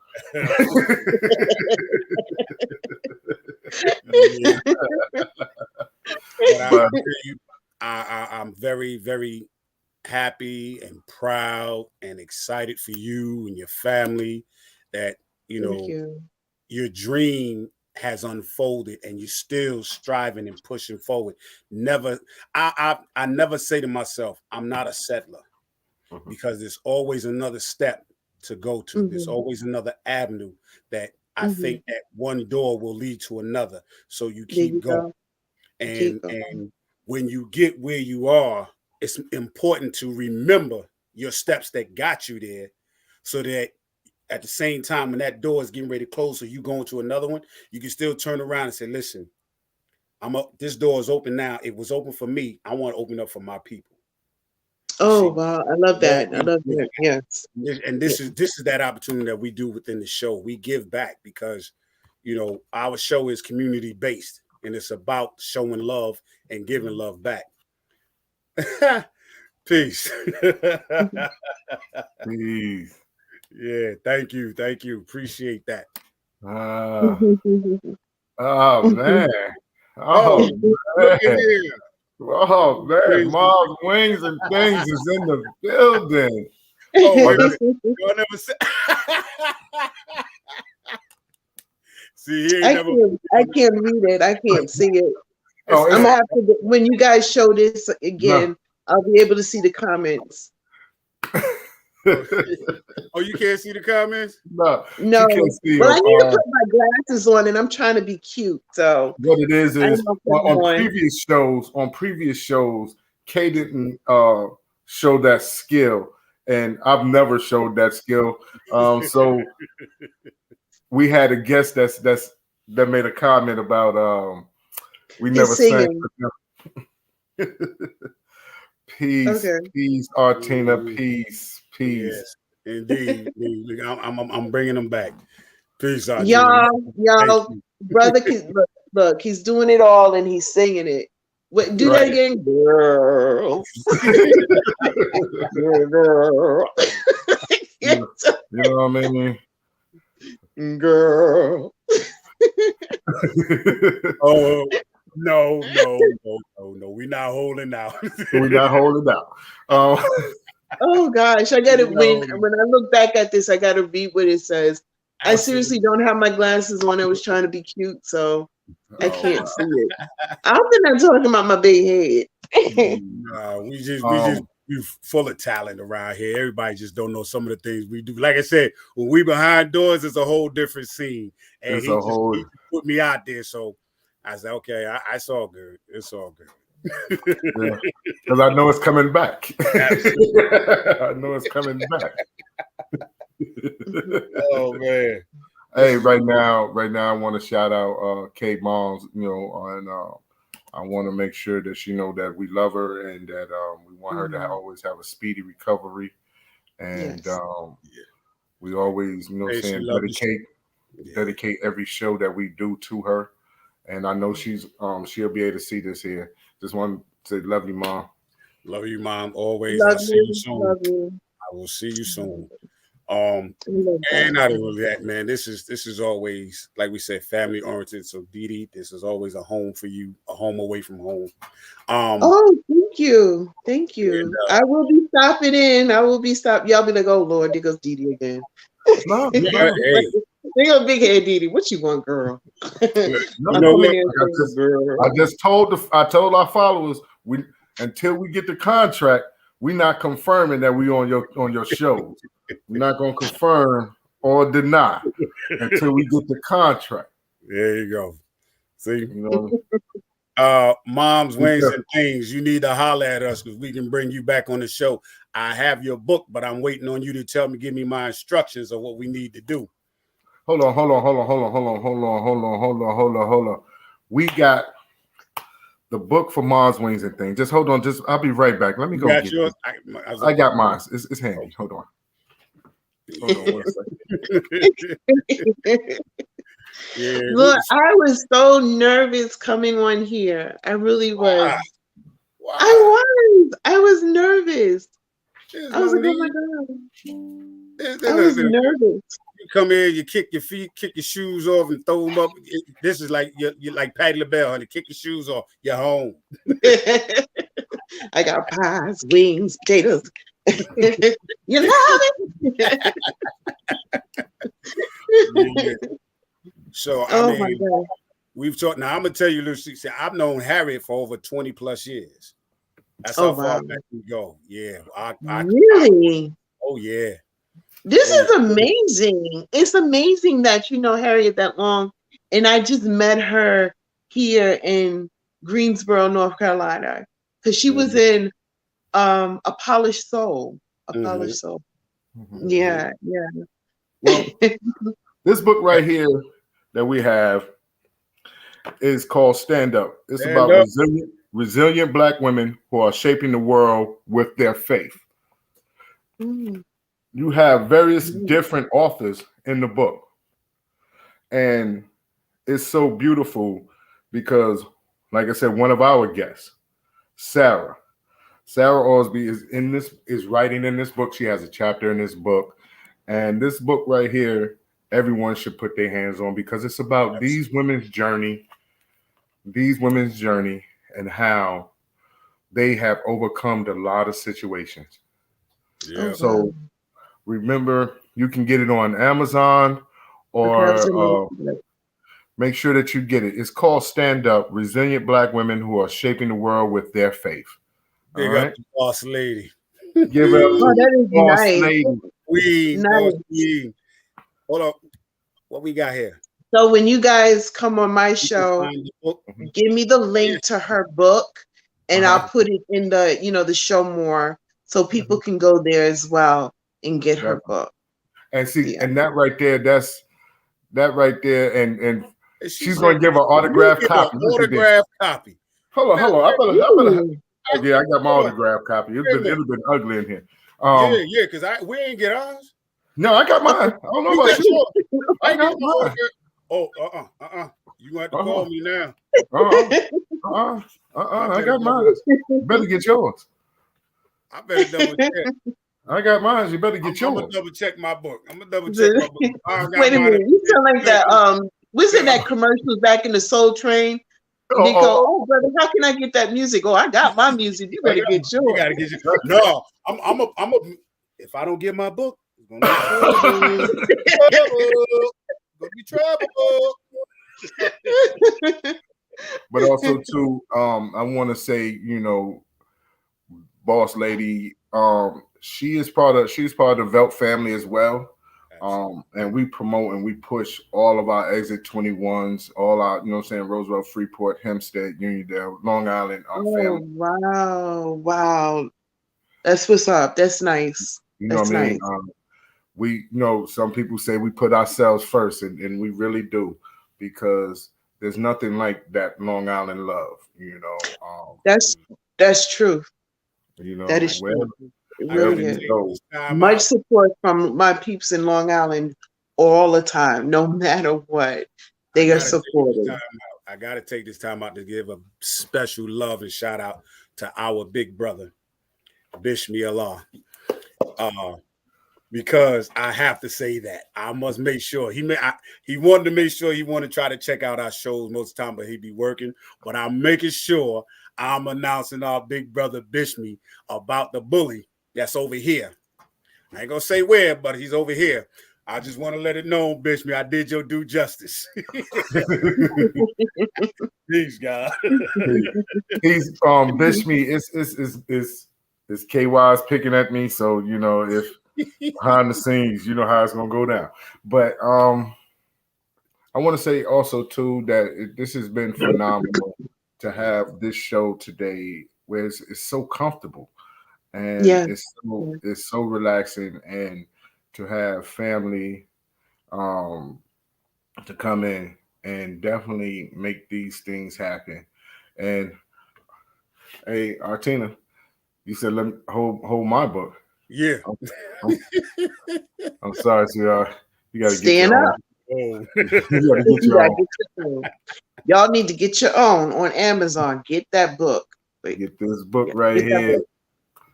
But I'm very, very happy and proud and excited for you and your family that your dream has unfolded and you're still striving and pushing forward. I never say to myself, I'm not a settler, because there's always another step to go to. There's always another avenue that I think that one door will lead to another. So you keep going. And when you get where you are, it's important to remember your steps that got you there, so that at the same time, when that door is getting ready to close, so you go into another one, you can still turn around and say, listen, I'm up. This door is open now. It was open for me. I want to open up for my people. Oh, wow. I love that. I love that. Yes. And this is that opportunity that we do within the show. We give back because, our show is community based and it's about showing love and giving love back. Peace. Peace. Yeah, thank you. Appreciate that. Oh man. Look at here. Oh man, Mom's Wings and Things is in the building. Oh, y'all never said. See, I can't read it. I can't see it. I'm gonna have to. When you guys show this again, I'll be able to see the comments. Oh, you can't see the comments? No. Well, I need to put my glasses on, and I'm trying to be cute. So what it is on previous shows, Kay didn't show that skill, and I've never showed that skill. So we had a guest that made a comment about we never sang. Peace, peace, Artina, peace. Yes, indeed. I'm bringing them back. Peace, Artina. Y'all, brother, look, he's doing it all and he's singing it. Wait, do that again, girl. Girl. You know what I mean? Girl. Oh. No. We're not holding out. We're not holding out. Oh gosh, I gotta when I look back at this, I gotta read what it says. I seriously don't have my glasses on. I was trying to be cute, so I can't see it. I'm not talking about my big head. We just we full of talent around here. Everybody just don't know some of the things we do. Like I said, when we behind doors, it's a whole different scene. And he put me out there, so I said, okay, it's all good. It's all good. Because I know it's coming back. I know it's coming back. Oh man. Hey, right now I want to shout out Kate Moms, and I want to make sure that she know that we love her and that we want her to always have a speedy recovery. And we always, dedicate every show that we do to her. And I know she'll be able to see this here. Just want to say, love you, Mom. Love you, Mom. Always. I'll see you soon. I will see you soon. And not only that, man. This is always, like we said, family oriented. So Deedee, this is always a home for you, a home away from home. Thank you. And, I will be stopping in. Y'all be like, oh Lord, there goes Deedee again. No, they go big head Deedee. What you want, girl? I told our followers until we get the contract, we're not confirming that we on your shows. We're not gonna confirm or deny until we get the contract. There you go. See, You moms, wings, and things. You need to holler at us because we can bring you back on the show. I have your book, but I'm waiting on you to give me my instructions of what we need to do. Hold on. We got the book for Moms, Wings, and Things. Just hold on. I'll be right back. Let me go get yours. I got mine. It's handy. Hold on 1 second. Yeah, look, I was so nervous coming on here. I really was. Why? I was nervous. I was like, oh my God. I was nervous. You come here, you kick your feet, kick your shoes off, and throw them up. This is like you're like Patti LaBelle, honey. Kick your shoes off. You're home. I got pies, wings, potatoes. You love it. Yeah. So I mean, we've talked. Now I'm gonna tell you, Lucy. I've known Harriet for over 20 plus years. That's how far back we go. Yeah. Really? Oh yeah. This is amazing. It's amazing that you know Harriet that long. And I just met her here in Greensboro, North Carolina. Because she was in A Polished Soul. Polished Soul. Mm-hmm. Yeah. Well, this book right here that we have is called Stand Up. It's about resilient Black women who are shaping the world with their faith. Mm. You have various different authors in the book. And it's so beautiful because, like I said, one of our guests, Sarah Osby is writing in this book. She has a chapter in this book. And this book right here, everyone should put their hands on because it's about these women's journey and how they have overcome a lot of situations. Yeah. So remember, you can get it on Amazon or make sure that you get it. It's called Stand Up, Resilient Black Women Who Are Shaping the World with Their Faith. Big up to Boss Lady. Give it up to that is Boss nice. Lady. Boss Queen. Hold on. What we got here? So when you guys come on my show, give me the link to her book and I'll put it in the show more so people can go there as well and get her book. And see, and that right there, and she's going to give an autograph copy. Copy. Hold on. I got my autograph copy. It's been ugly in here. Because we ain't get ours. No, I got mine. I don't know about you. I got mine. Oh, you gonna have to call me now. I got mine. You better get yours. I better double check. I got mine. You better get yours. I'm gonna double check my book. Wait a minute. You sound like that. Was it that commercials back in the Soul Train? Nico, brother, how can I get that music? Oh, I got my music. You better get yours. You gotta get yours. No, I'm a. If I don't get my book, it's gonna be trouble. But also too, I want to say, Boss Lady, she's part of the Velt family as well. And we promote and we push all of our Exit 21s, all our, Roosevelt, Freeport, Hempstead, Uniondale, Long Island, family. Wow. That's what's up. That's nice. What I mean? We some people say we put ourselves first, and we really do, because there's nothing like that Long Island love, That's true. That is true. It really is. Much support from my peeps in Long Island all the time, no matter what. They are supportive. I got to take this time out to give a special love and shout out to our big brother, Bishmi Allah. Because I have to say that I must make sure he wanted to make sure he wanted to try to check out our shows most of the time, but he'd be working. But I'm making sure I'm announcing our big brother Bishmi about the bully that's over here. I ain't gonna say where, but he's over here. I just want to let it know, Bishme, I did your due justice. Please, God. He's Bishme is KY's picking at me, so you know if behind the scenes, you know how it's gonna go down. But I want to say also too that this has been phenomenal to have this show today, where it's so comfortable and it's so relaxing, and to have family to come in and definitely make these things happen. And hey, Artina, you said let me hold my book. Yeah. I'm sorry, sweetheart. You gotta stand get up. You gotta get your own. Y'all need to get your own on Amazon. Get that book. Get this book right here.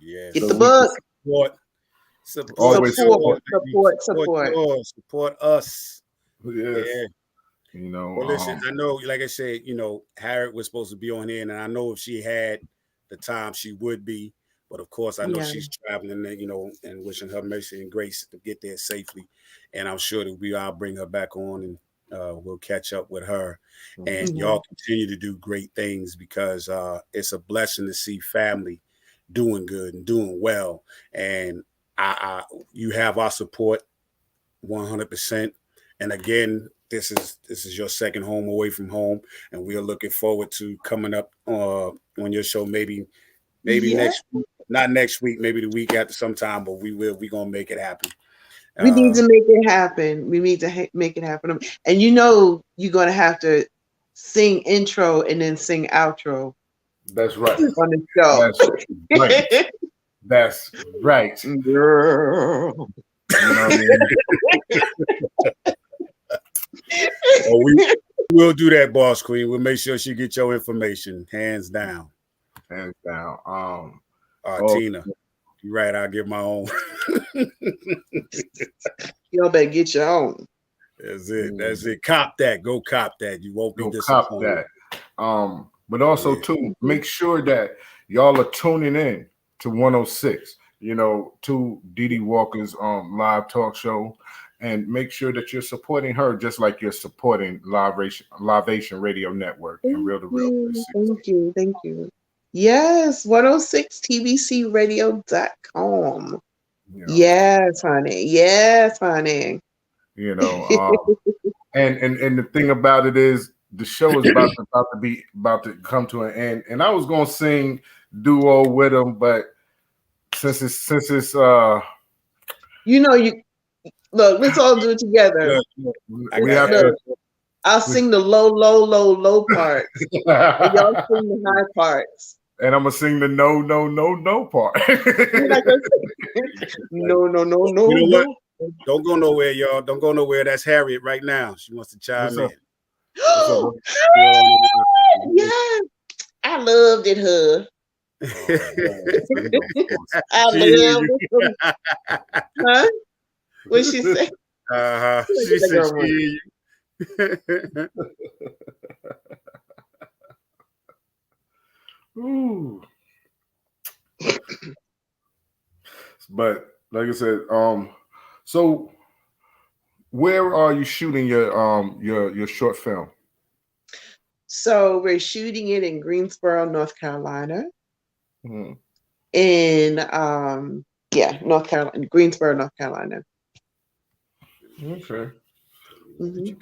Yeah. Get the book. Support us. Yes. Yeah. You know, well, listen, I know, like I said, you know, Harriet was supposed to be on here, and I know if she had the time, she would be. But of course, I know she's traveling, you know, and wishing her mercy and grace to get there safely. And I'm sure that I'll bring her back on, and we'll catch up with her. And y'all continue to do great things, because it's a blessing to see family doing good and doing well. And you have our support 100%. And again, this is your second home away from home, and we are looking forward to coming up on your show maybe next week. Not next week, maybe the week after sometime, but we're gonna make it happen. We need to make it happen. We need to make it happen. And you know you're gonna have to sing intro and then sing outro. That's right. On the show. That's right. That's right. Girl. You know what I mean? We'll do that, Boss Queen. We'll make sure she gets your information, hands down. Hands down. Tina, you're right. I'll get my own. Y'all better get your own. That's it. That's it. Cop that. Go cop that. You won't be disappointed. Cop that. But also too, make sure that y'all are tuning in to 106. You know, to Dede Walker's live talk show. And make sure that you're supporting her just like you're supporting Liveation Radio Network and Real to Real. Thank you. Yes, 106tbcradio.com. You know, yes, honey. You know, and the thing about it is the show is about to come to an end. And I was gonna sing duo with them, but since it's you know, look, let's all do it together. I'll sing the low parts. And y'all sing the high parts. And I'm gonna sing the no part. No. You know what? Don't go nowhere, y'all. Don't go nowhere. That's Harriet right now. She wants to chime in. Yeah, I loved it, her. I loved it. Huh? What she say? She said she hear you. Ooh. But like I said, so where are you shooting your short film? So we're shooting it in Greensboro, North Carolina. Mm-hmm. In North Carolina, Greensboro, North Carolina. Okay. Okay.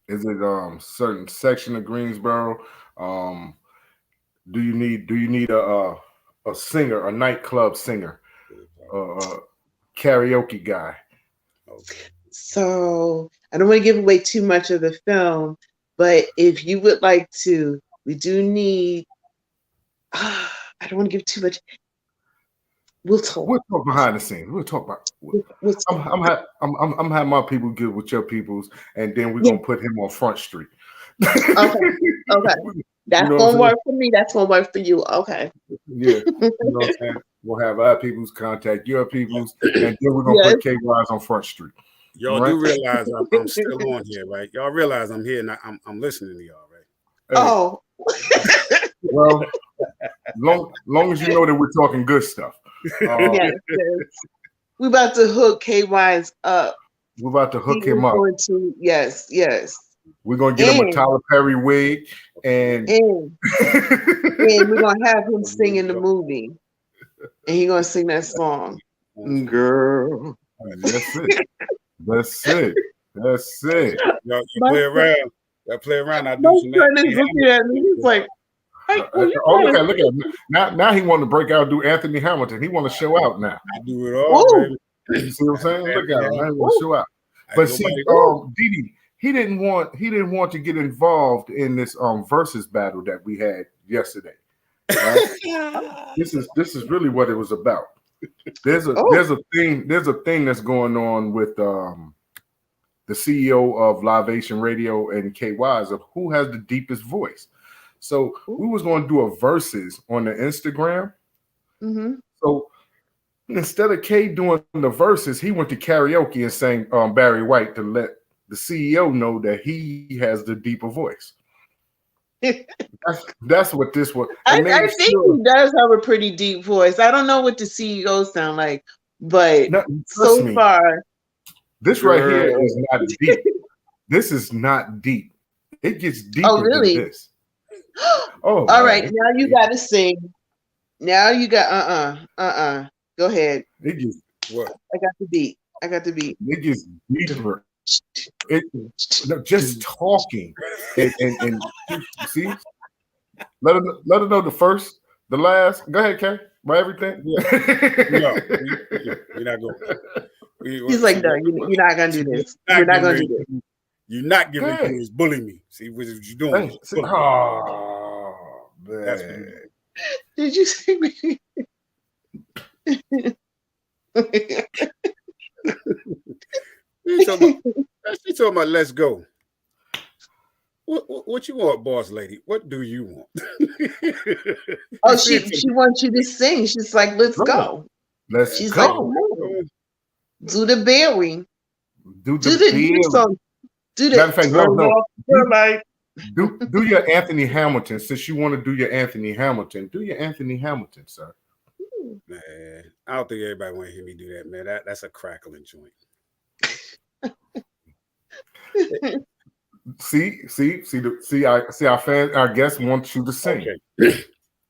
Is it certain section of Greensboro? Do you need a singer, a nightclub singer, karaoke guy? So I don't want to give away too much of the film, but if you would like to, we do need. I don't want to give too much. We'll talk behind the scenes. We'll talk about. I'm having my people get with your peoples, and then we're gonna put him on Front Street. Okay. That's gonna work for me. That's gonna work for you. Okay. Yeah. You know what I'm saying? We'll have our peoples contact your peoples, and then we're gonna put KY's on Front Street. Y'all do realize I'm still on here, right? Y'all realize I'm here and I'm listening to y'all, right? Hey. Oh. Well, long as you know that we're talking good stuff. Yes. We about to hook KY's up. We're about to hook him up. Yes. We're gonna get him a Tyler Perry wig, and we're gonna have him sing in the movie, and he's gonna sing that song, girl. That's it. Y'all play around. I do my son is looking at me. He's like, look at him. Now he want to break out and do Anthony Hamilton. He want to show out now. I do it all, baby. You see what I'm saying? Look at him. Now he want to show out. But see, Dede, he didn't want to get involved in this versus battle that we had yesterday. Right? This is really what it was about. There's a thing that's going on with the CEO of Liveation Radio and KY's of who has the deepest voice. So we was going to do a versus on the Instagram. Mm-hmm. So instead of K doing the verses, he went to karaoke and sang Barry White to let the CEO know that he has the deeper voice. That's what this was. I think he does have a pretty deep voice. I don't know what the CEO sound like, but so far, this right here is not deep. This is not deep. It gets deeper than this. All right, now you got to sing. Now you got Go ahead. It gets what? I got the beat. It gets deeper. Just talking and see. Let her know the first, the last. Go ahead, Kay. By everything. No, you're not going. He's like, no, you're not gonna do this. You're not gonna do this. You're not giving me this. Bully me. See what you're doing. Oh man. That's what you did you see me? She talking about let's go. What you want, boss lady? What do you want? She wants you to sing. She's like, let's go. She's go. Like, do the berry. Do the do your Anthony Hamilton. Since you want to do your Anthony Hamilton, do your Anthony Hamilton, sir. Man, I don't think everybody want to hear me do that, man. That's a crackling joint. Our guests want you to sing. Okay.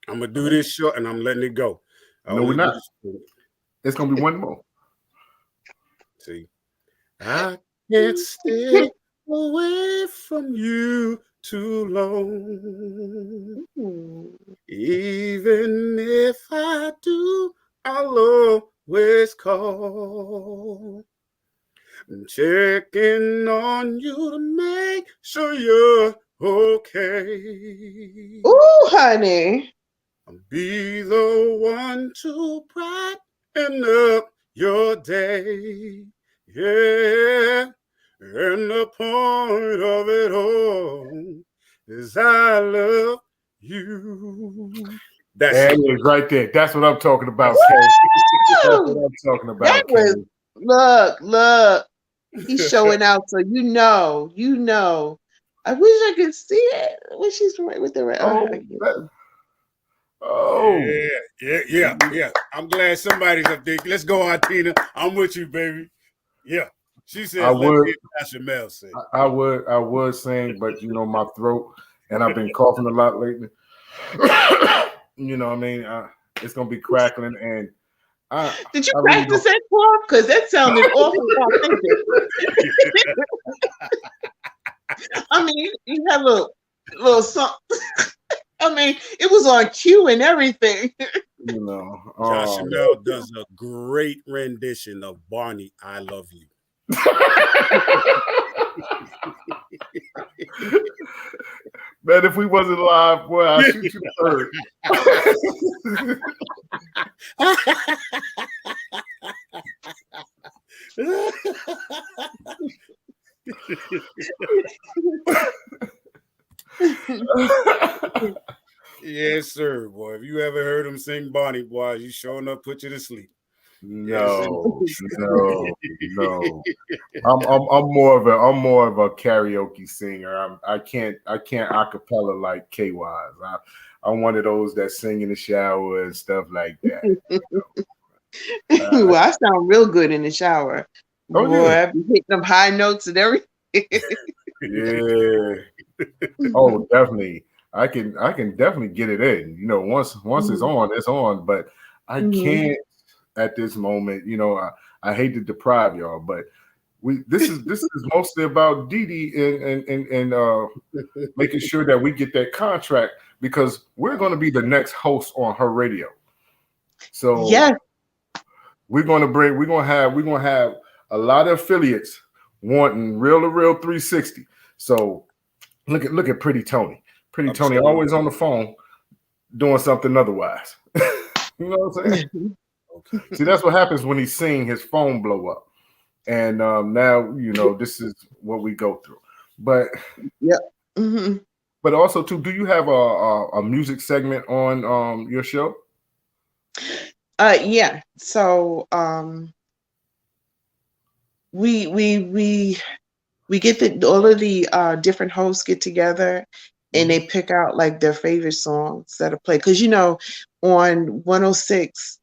I'm gonna do this short and I'm letting it go. No, we're not. It's gonna be one more. See, I can't stay away from you too long. Even if I do, I'll always call. I'm checking on you to make sure you're okay. Ooh, honey. I'll be the one to brighten up your day. Yeah. And the point of it all is I love you. There it is right there. That's what I'm talking about, Kay. That's what I'm talking about. That was, look. He's showing out, so you know. I wish I could see it. When she's right with the right. Yeah. I'm glad somebody's up there. Let's go, Artina. I'm with you, baby. Yeah. She said, I would sing, but my throat, and I've been coughing a lot lately. You know what I mean? It's gonna be crackling, and did you practice that cough? Because that sounded awful authentic. I mean, you have a little something. I mean, it was on cue and everything. Josh Chamel does a great rendition of Barney, I Love You. Man, if we wasn't live, boy, I'll shoot you third. Yes, sir, boy. If you ever heard him sing Barney, boy, you sure enough put you to sleep. No. I'm more of a karaoke singer. I can't acapella like KY's. I'm one of those that sing in the shower and stuff like that. Well, I sound real good in the shower. Oh, Boy, yeah. I be hitting them high notes and everything. Yeah. Oh, definitely. I can definitely get it in. You know, once it's on. But I can't at this moment. You know, I hate to deprive y'all, but this is mostly about Deedee and making sure that we get that contract, because we're going to be the next host on her radio. So Yes. we're going to have a lot of affiliates wanting Real to Real 360. So look at Pretty Tony. Pretty Tony always on the phone doing something otherwise. You know what I'm saying? Okay. See, that's what happens when he's seeing his phone blow up. And now, you know, this is what we go through. But yeah. Mm-hmm. But also, too, do you have a music segment on your show? Yeah. So we get all of the different hosts get together and they pick out like their favorite songs that are played. Because, you know, on 106,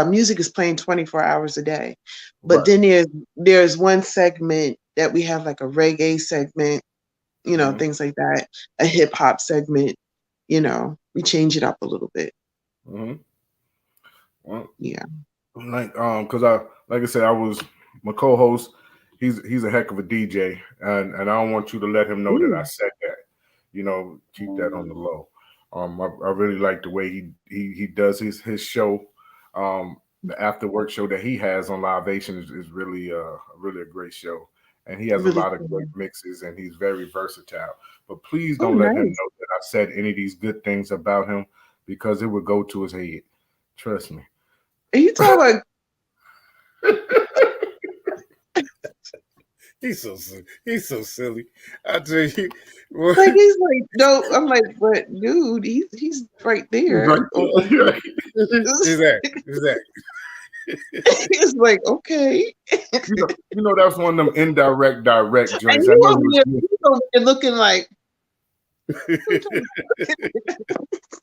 music is playing 24 hours a day. But then there's one segment that we have, like a reggae segment, you know, things like that, a hip hop segment, you know, we change it up a little bit. Well, yeah. Because like I said, I was my co-host. He's a heck of a DJ, and I don't want you to let him know that I said that. You know, keep that on the low. I really like the way he does his show. The after work show that he has on Liveation is really a great show, and he has Really a lot of great mixes, and he's very versatile. But please don't let him know that I said any of these good things about him, because it would go to his head. Trust me. Are you talking about? He's so silly. I tell you, like he's like, no. I'm like, but dude, he's right there. Exactly. It's like, okay. You know that's one of them indirect direct joints. And you over there looking like.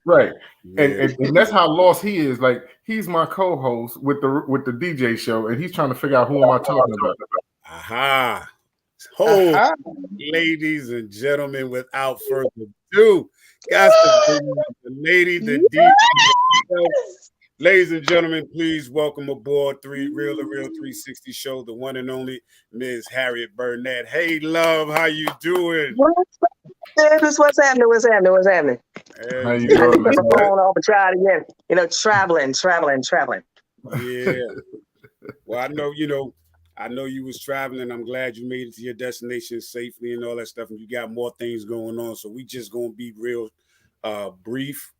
Right, and that's how lost he is. Like, he's my co-host with the DJ show, and he's trying to figure out who am I talking about. Aha! Ladies and gentlemen, without further ado, got to bring up the lady, the DJ. Ladies and gentlemen, please welcome aboard Real to Real 360 show, the one and only Ms. Harriet Burnette. Hey, love, how you doing? What's happening? How you doing, Miss off and try it again. You know, traveling. Yeah. Well, I know you was traveling. I'm glad you made it to your destination safely and all that stuff. And you got more things going on. So we just gonna be real brief.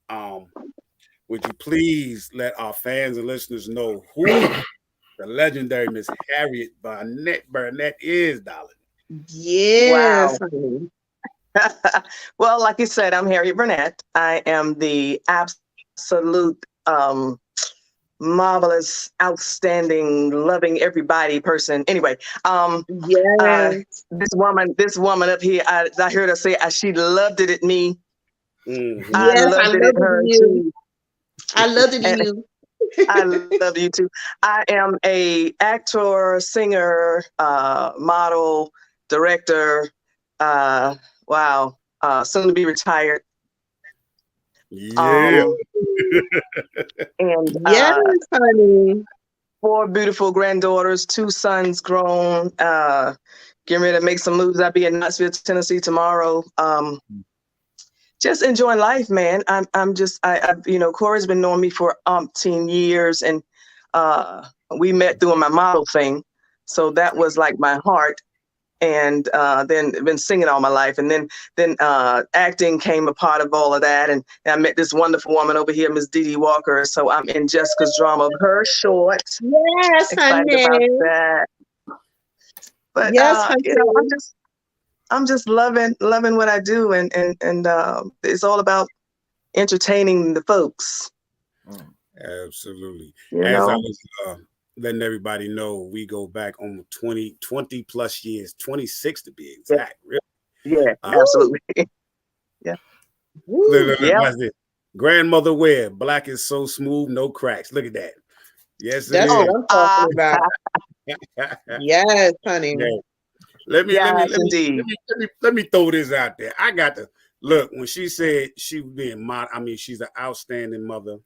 Would you please let our fans and listeners know who the legendary Miss Harriet Burnette is, darling? Yes. Wow. Well, like you said, I'm Harriet Burnette. I am the absolute marvelous, outstanding, loving everybody person. Anyway, this woman up here, I heard her say she loved it at me. Mm-hmm. I loved it at her too. I loved it in you. I love you too. I am a actor, singer, model, director. Soon to be retired. Yeah. And yes, honey. 4 beautiful granddaughters, 2 sons grown. Getting ready to make some moves. I'll be in Knoxville, Tennessee tomorrow. Just enjoying life, man. I'm just Corey's been knowing me for umpteen years, and we met doing my model thing, so that was like my heart. And then been singing all my life, and then acting came a part of all of that, and I met this wonderful woman over here, Miss Dede Walker. So I'm in Jessica's drama of her short. Yes, excited honey. about that. But yes, I'm just loving what I do, and it's all about entertaining the folks. Absolutely. As I was letting everybody know, we go back on 20 plus years, 26 to be exact. Really? Yeah, absolutely. Yeah. Look, watch this. Grandmother wear, black is so smooth, no cracks. Look at that. Yes, it That's is. what I'm talking about. Yes, honey. Yeah. Let me throw this out there. I got to look when she said she was being she's an outstanding mother,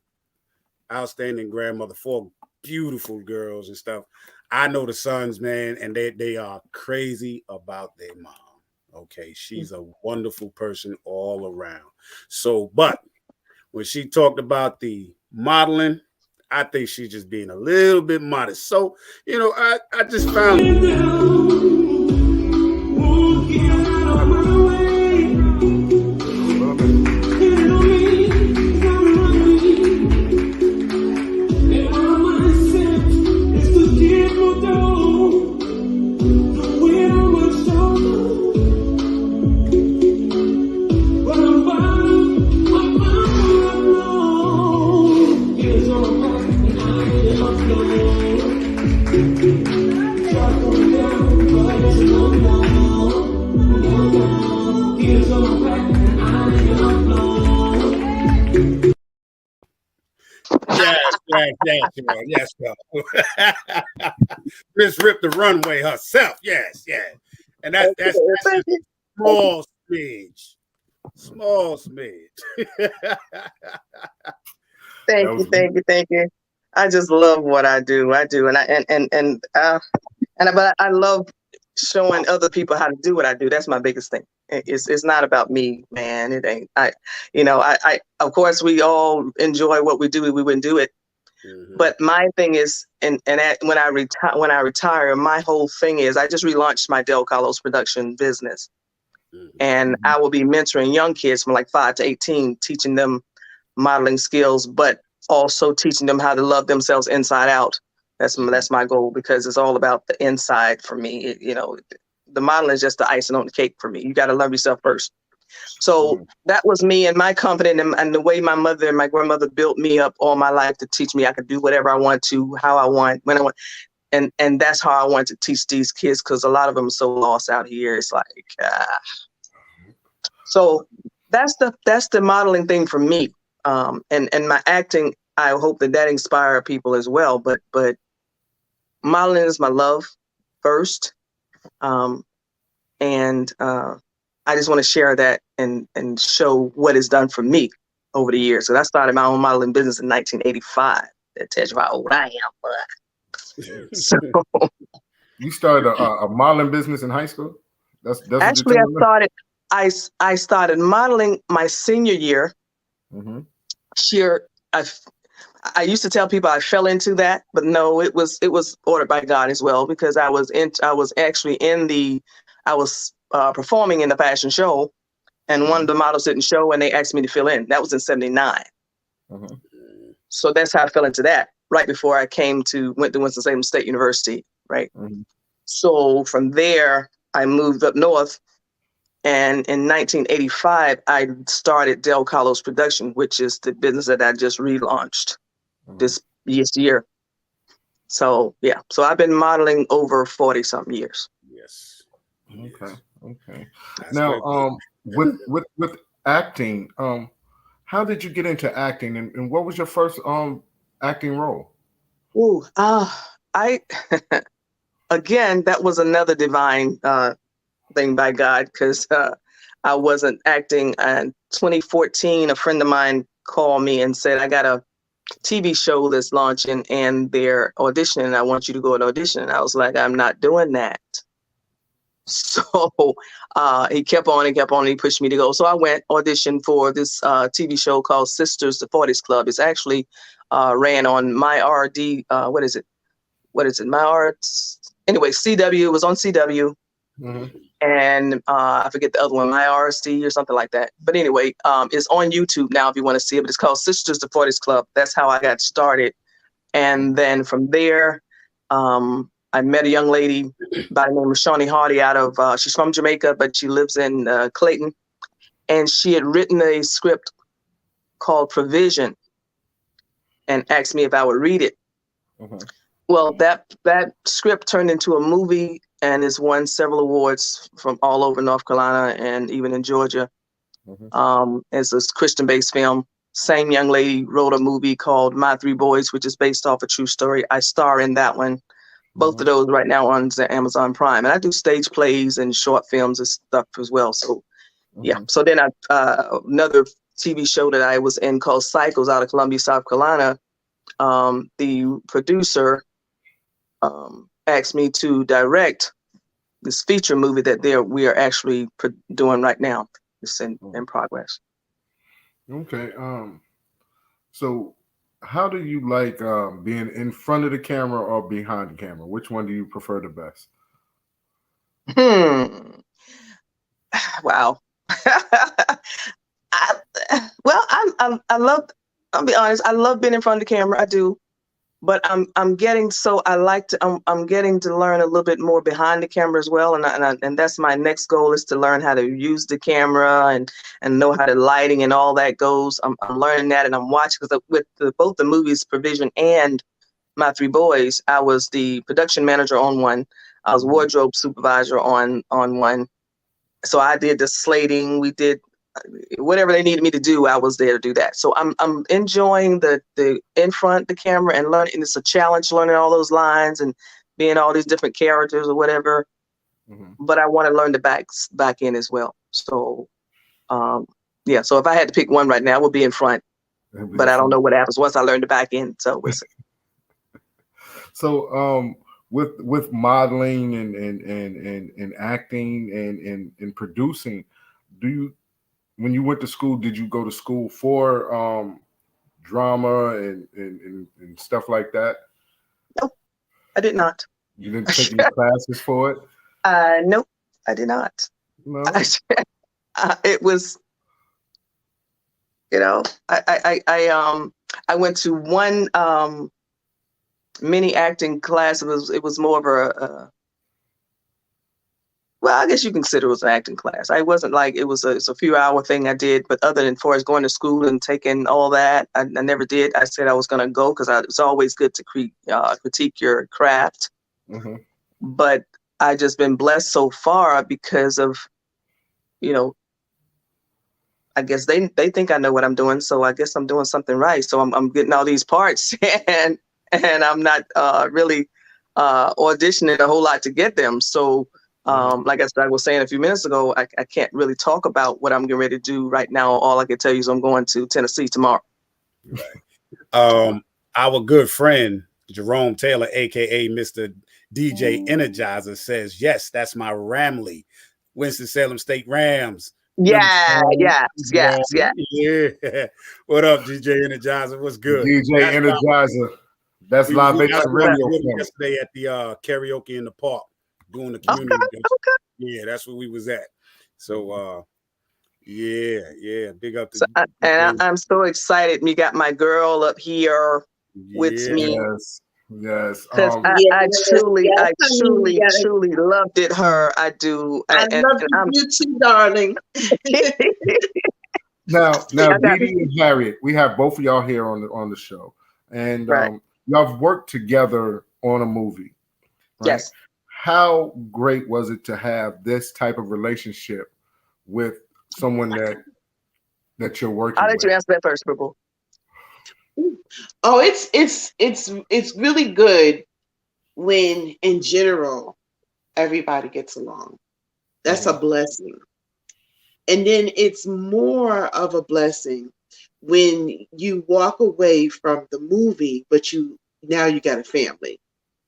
outstanding grandmother, 4 beautiful girls and stuff. I know the sons, man, and they are crazy about their mom. Okay, she's a wonderful person all around. So, but when she talked about the modeling, I think she's just being a little bit modest. So, I just found yes. Miss Rip the Runway herself. Yes. And that's just small smidge. Small smidge. Thank you. I just love what I do. But I love showing other people how to do what I do. That's my biggest thing. It's not about me, man. It ain't. I of course we all enjoy what we do. We wouldn't do it. Mm-hmm. But my thing is, when I retire, my whole thing is I just relaunched my Del Carlos production business, and I will be mentoring young kids from like 5 to 18, teaching them modeling skills, but also teaching them how to love themselves inside out. That's my goal, because it's all about the inside for me. The modeling is just the icing on the cake for me. You got to love yourself first. So that was me and my confidence and the way my mother and my grandmother built me up all my life to teach me I could do whatever I want to, how I want, when I want. And that's how I want to teach these kids, because a lot of them are so lost out here. It's like, so that's the modeling thing for me. And my acting, I hope that inspire people as well. But modeling is my love first. I just want to share that and show what is done for me over the years. So I started my own modeling business in 1985. That tells you how old I am. So you started a modeling business in high school? That's actually I started modeling my senior year. Mm-hmm. Sure, I used to tell people I fell into that, but no, it was ordered by God as well, because I was performing in the fashion show, and one of the models didn't show, and they asked me to fill in. That was in 79. Mm-hmm. So that's how I fell into that, right before I went to Winston-Salem State University, right? Mm-hmm. So from there, I moved up north, and in 1985, I started Del Carlos Production, which is the business that I just relaunched this year. So, yeah. So I've been modeling over 40-something years. Yes. Okay. Now, with acting, how did you get into acting, and what was your first acting role? Again, that was another divine thing by God, because I wasn't acting. In 2014, a friend of mine called me and said, I got a TV show that's launching and they're auditioning. I want you to go and audition. And I was like, I'm not doing that. So he kept on and he pushed me to go. So I went audition for this TV show called Sisters, the 40s Club. It's actually ran on my RD. What is it? My arts. Anyway, CW. It was on CW. Mm-hmm. And I forget the other one, my RSD or something like that. But anyway, it's on YouTube now if you want to see it. But it's called Sisters, the 40s Club. That's how I got started. And then from there, I met a young lady by the name of Shawnee Hardy she's from Jamaica, but she lives in Clayton. And she had written a script called Provision and asked me if I would read it. Mm-hmm. Well, that script turned into a movie and has won several awards from all over North Carolina and even in Georgia. Mm-hmm. It's a Christian-based film. same young lady wrote a movie called My Three Boys, which is based off a true story. I star in that one. Both of those right now on Amazon Prime. And I do stage plays and short films and stuff as well. So, yeah. So then another TV show that I was in called Cycles out of Columbia, South Carolina. The producer asked me to direct this feature movie that we are actually doing right now. It's in progress. Okay. So how do you like being in front of the camera or behind the camera? Which one do you prefer the best? Wow. I love, I'll be honest, I love being in front of the camera. I do. But I'm getting I'm getting to learn a little bit more behind the camera as well, and that's my next goal, is to learn how to use the camera and know how the lighting and all that goes. I'm learning that, and I'm watching, because with both the movies Provision and My Three Boys, I was the production manager on one, I was wardrobe supervisor on one, so I did the slating, we did whatever they needed me to do, I was there to do that. So I'm enjoying the in front the camera and learning. And it's a challenge learning all those lines and being all these different characters or whatever. But I want to learn the back end as well. So yeah. So if I had to pick one right now, it would be in front. But I don't know what happens once I learn the back end. So we'll see. So with modeling and acting and producing, when you went to school, did you go to school for drama and stuff like that? Nope, I did not. You didn't take any classes for it? Nope, I did not. No. It was, I went to one mini acting class. It was more of a well, I guess you can consider it was an acting class. I wasn't like, it's a few hour thing I did, but other than far as going to school and taking all that, I never did. I said I was going to go because it's always good to critique your craft. But I just been blessed so far because of, I guess they think I know what I'm doing. So I guess I'm doing something right. So I'm getting all these parts and I'm not really auditioning a whole lot to get them. So like I was saying a few minutes ago, I can't really talk about what I'm getting ready to do right now. All I can tell you is I'm going to Tennessee tomorrow. Right. Our good friend, Jerome Taylor, a.k.a. Mr. DJ Energizer, says, yes, that's my Ramley, Winston-Salem State Rams. Yeah. Yeah. What up, DJ Energizer? What's good? DJ Energizer. That's live radio yesterday at the karaoke in the park. Doing the community. Okay. Yeah, that's where we was at. So yeah, big up to I'm so excited. You got my girl up here with me. Yes. I truly loved it. I do. I love you too, darling. Now, Deedee and Harriet, we have both of y'all here on the show, and y'all have worked together on a movie. Right? Yes. How great was it to have this type of relationship with someone that you're working with? I'll let you answer that first, Purple. Oh, it's really good when, in general, everybody gets along. That's a blessing. And then it's more of a blessing when you walk away from the movie, but now you got a family.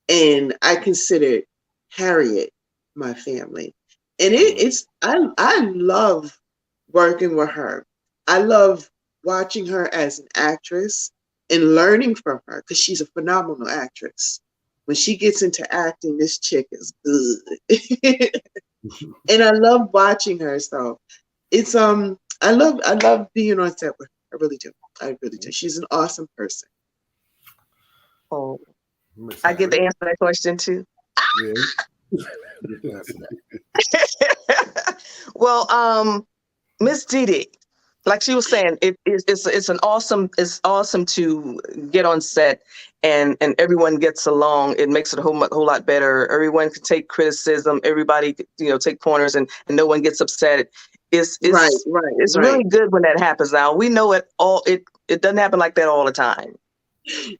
And I consider Harriet my family. And I love working with her. I love watching her as an actress and learning from her, because she's a phenomenal actress. When she gets into acting, this chick is good. And I love watching her. So it's I love being on set with her. I really do. She's an awesome person. Oh, I get to answer that question too. Yeah. Well, Miss Deedee, like she was saying, it's awesome to get on set and everyone gets along. It makes it a whole lot better. Everyone can take criticism. Everybody, take pointers, and no one gets upset. It's right. Really good when that happens. Now we know it all. it doesn't happen like that all the time.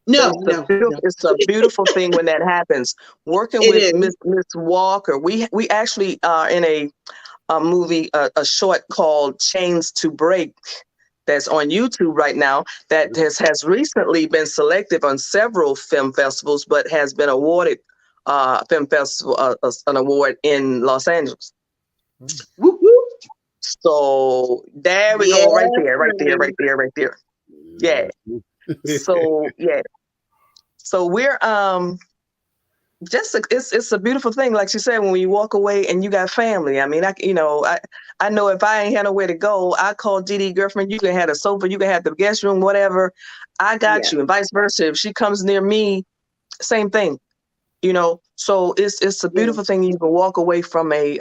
No, It's a beautiful thing when that happens. Working with Miss Walker, we actually are in a movie, a short called Chains to Break, that's on YouTube right now, that has recently been selected on several film festivals, but has been awarded film festival an award in Los Angeles. Whoop, whoop. So there we go, right there. Yeah. So yeah. So we're it's a beautiful thing, like she said, when you walk away and you got family. I mean, I know if I ain't had nowhere to go, I call Deedee, girlfriend, you can have the sofa, you can have the guest room, whatever. I got you, and vice versa. If she comes near me, same thing. So it's a beautiful thing. You can walk away from a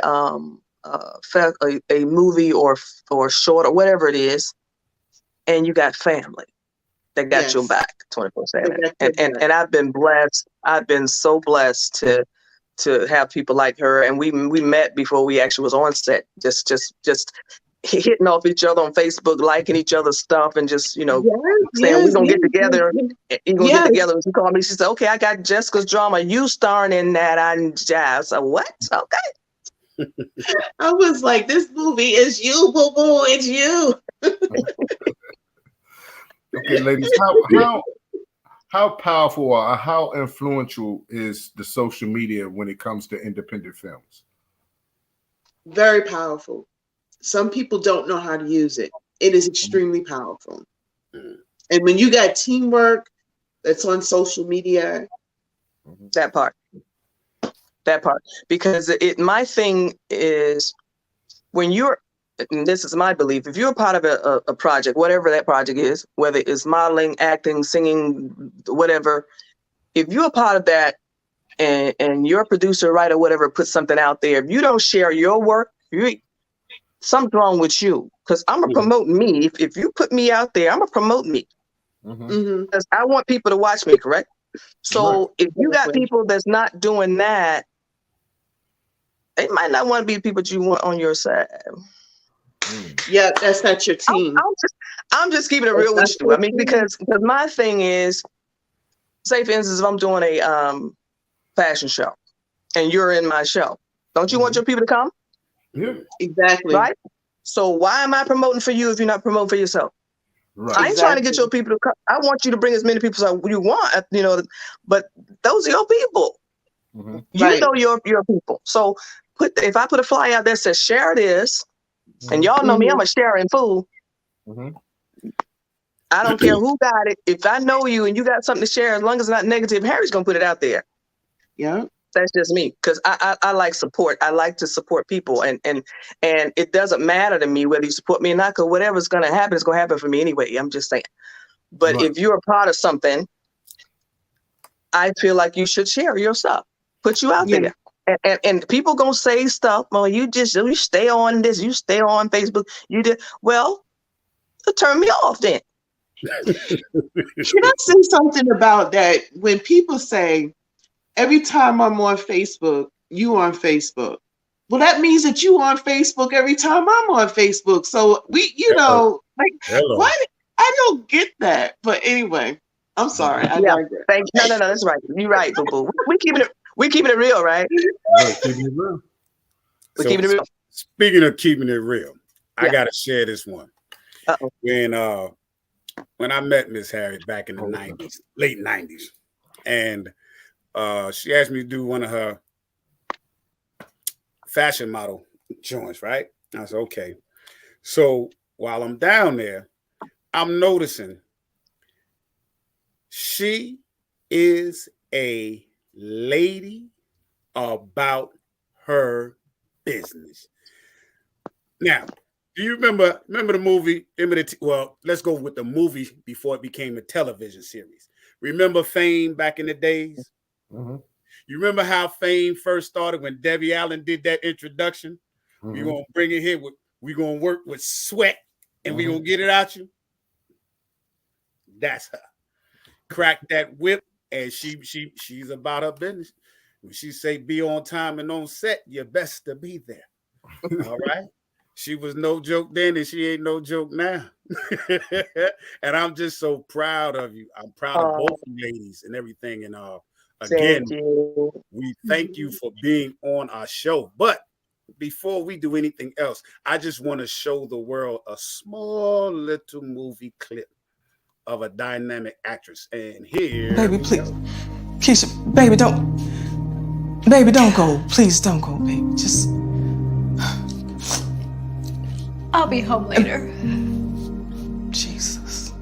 movie or short or whatever it is, and you got family that got your back 24/7. And I've been blessed. I've been so blessed to have people like her. And we met before we actually was on set, just hitting off each other on Facebook, liking each other's stuff, and just, saying we're gonna get together. You're gonna get together. She called me, she said, okay, I got Jessica's drama, you starring in that. I said, what? Okay. I was like, this movie is you, boo boo, it's you. Okay, ladies, how powerful or how influential is the social media when it comes to independent films? Very powerful. Some people don't know how to use it. It is extremely powerful. And when you got teamwork that's on social media. That part. Because my thing is, when you're, and this is my belief, if you're a part of a project, whatever that project is, whether it's modeling, acting, singing, whatever, if you're a part of that and your producer, writer, whatever, puts something out there, if you don't share your work, something's wrong with you. Because I'm going to promote me. If you put me out there, I'm going to promote me. Because I want people to watch me, correct? So if you got people that's not doing that, they might not want to be the people that you want on your side. Yeah, that's not your team. I'm just keeping it real with you. I mean, because my thing is, say for instance, if I'm doing a fashion show and you're in my show, don't you want your people to come? Yeah, exactly. Right. So why am I promoting for you if you're not promoting for yourself? Right. I ain't trying to get your people to come. I want you to bring as many people as you want, but those are your people. You know your people. So if I put a flyer out that says share this, and y'all know me, I'm a sharing fool. I don't care who got it. If I know you and you got something to share, as long as it's not negative, Harry's gonna put it out there. Yeah. That's just me, because I like support. I like to support people, and it doesn't matter to me whether you support me or not, because whatever's gonna happen is gonna happen for me anyway. I'm just saying. But if you're a part of something, I feel like you should share your stuff, put you out there. And people gonna say stuff. Well, you stay on this, you stay on Facebook. You did well. Turn me off then. Should I say something about that? When people say, every time I'm on Facebook, you on Facebook. Well, that means that you on Facebook every time I'm on Facebook. So we, what? I don't get that. But anyway, I'm sorry. Thank you. No, that's right. You're right, boo boo. We keeping it real, right? Keeping it real. Keeping it real. Speaking of keeping it real, I gotta share this one. When I met Miss Harriet back in the 90s, late 90s, and she asked me to do one of her fashion model joints, right? I said, okay. So while I'm down there, I'm noticing she is a lady about her business. Now, do you remember the movie? Well, let's go with the movie before it became a television series. Remember Fame back in the days? You remember how Fame first started when Debbie Allen did that introduction? We're going to bring it here. We're going to work with sweat and we're going to get it out you. That's her. Crack that whip, and she's about her business. When she say be on time and on set, you're best to be there. All right. She was no joke then, and she ain't no joke now. And I'm just so proud of you. I'm proud of both you ladies and everything. And again, we thank you for being on our show. But before we do anything else, I just want to show the world a small little movie clip of a dynamic actress. And here, baby, please, Keisha, baby, don't go. Please don't go, baby. Just. I'll be home later. Jesus.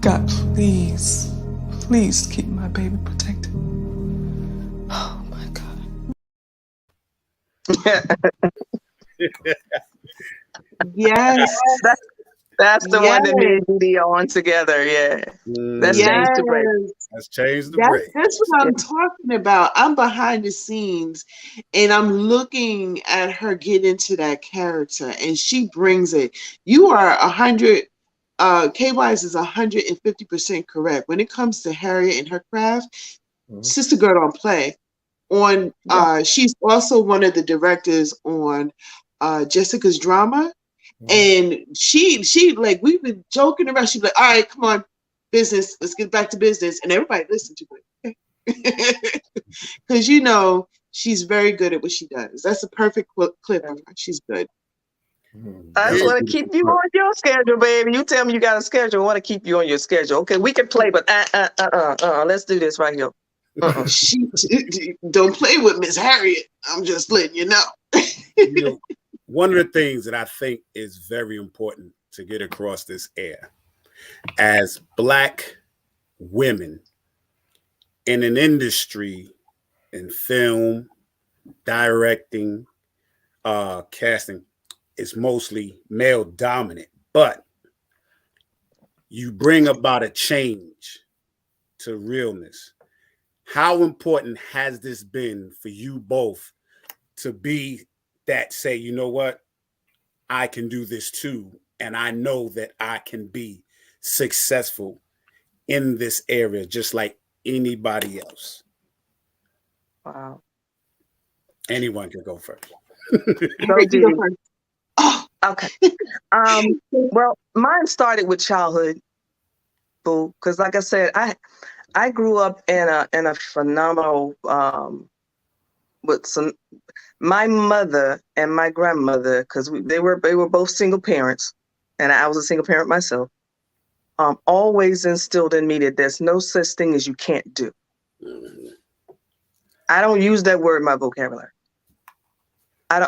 God, please keep my baby protected. Oh my God. Yes. That's the one that me and Deedee on together. Yeah. That's changed the break. That's changed the break. That's what I'm talking about. I'm behind the scenes and I'm looking at her get into that character and she brings it. You are 100, K-Wise is 150% correct. When it comes to Harriet and her craft, Sister Girl don't play. She's also one of the directors on Jessica's drama. And she like, we've been joking around. She'd be like, all right, come on, business. Let's get back to business. And everybody listened to it. Because, she's very good at what she does. That's a perfect clip of her. She's good. I just want to keep you on your schedule, baby. You tell me you got a schedule. I want to keep you on your schedule. Okay, we can play, but let's do this right here. She don't play with Miss Harriet. I'm just letting you know. One of the things that I think is very important to get across this air, as Black women in an industry in film, directing, casting, is mostly male dominant, but you bring about a change to realness. How important has this been for you both to be that say, you know what, I can do this too, and I know that I can be successful in this area just like anybody else? Wow. Anyone can go first. Oh, okay. Well, mine started with childhood, boo, because like I said, I grew up in a phenomenal with some. My mother and my grandmother, because they were both single parents, and I was a single parent myself, always instilled in me that there's no such thing as you can't do. I don't use that word in my vocabulary. I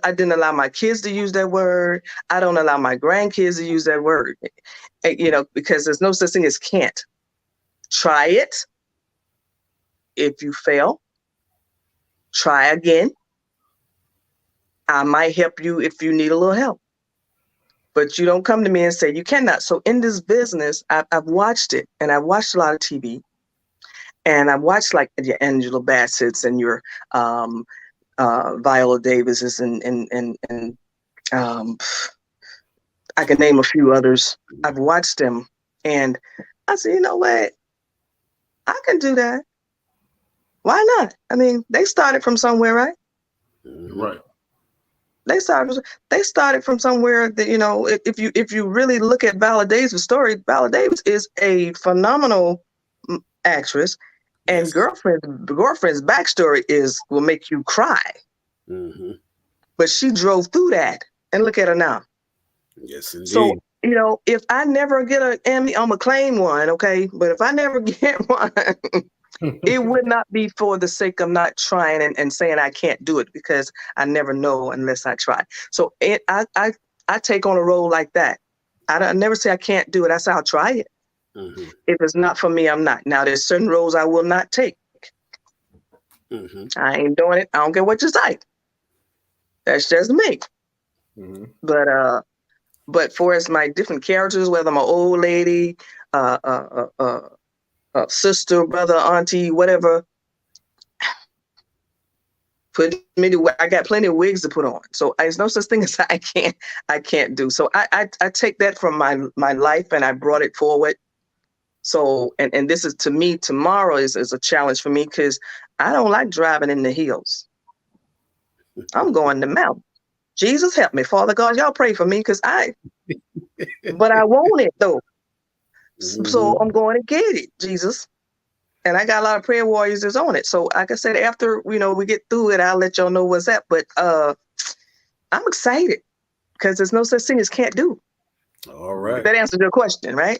didn't allow my kids to use that word. I don't allow my grandkids to use that word, because there's no such thing as can't. Try it. If you fail, try again. I might help you if you need a little help, but you don't come to me and say you cannot. So in this business, I've watched it, and I've watched a lot of TV, and I've watched like your Angela Bassett's and your Viola Davis's and I can name a few others. I've watched them, and I said, you know what? I can do that. Why not? I mean, they started from somewhere, right? Right. They started from somewhere that, if you really look at Viola Davis' story, Viola Davis is a phenomenal actress, and girlfriend's backstory will make you cry. Mm-hmm. But she drove through that, and look at her now. Yes, indeed. So, if I never get an Emmy, I'm gonna claim one, okay? But if I never get one, it would not be for the sake of not trying and saying I can't do it, because I never know unless I try. So I take on a role like that. I never say I can't do it. I say I'll try it. Mm-hmm. If it's not for me, I'm not. Now, there's certain roles I will not take. Mm-hmm. I ain't doing it. I don't care what you say. That's just me. Mm-hmm. But for as my different characters, whether I'm an old lady, sister, brother, auntie, whatever, I got plenty of wigs to put on. So there's no such thing as I can't do. So I take that from my life and I brought it forward. So, and this is, to me, tomorrow is a challenge for me, because I don't like driving in the hills. I'm going to mountain. Jesus help me, Father God, y'all pray for me because but I want it though. So I'm going to get it, Jesus. And I got a lot of prayer warriors that's on it. So like I said, after we get through it, I'll let y'all know what's up. But I'm excited because there's no such thing as can't do. All right. That answers your question, right?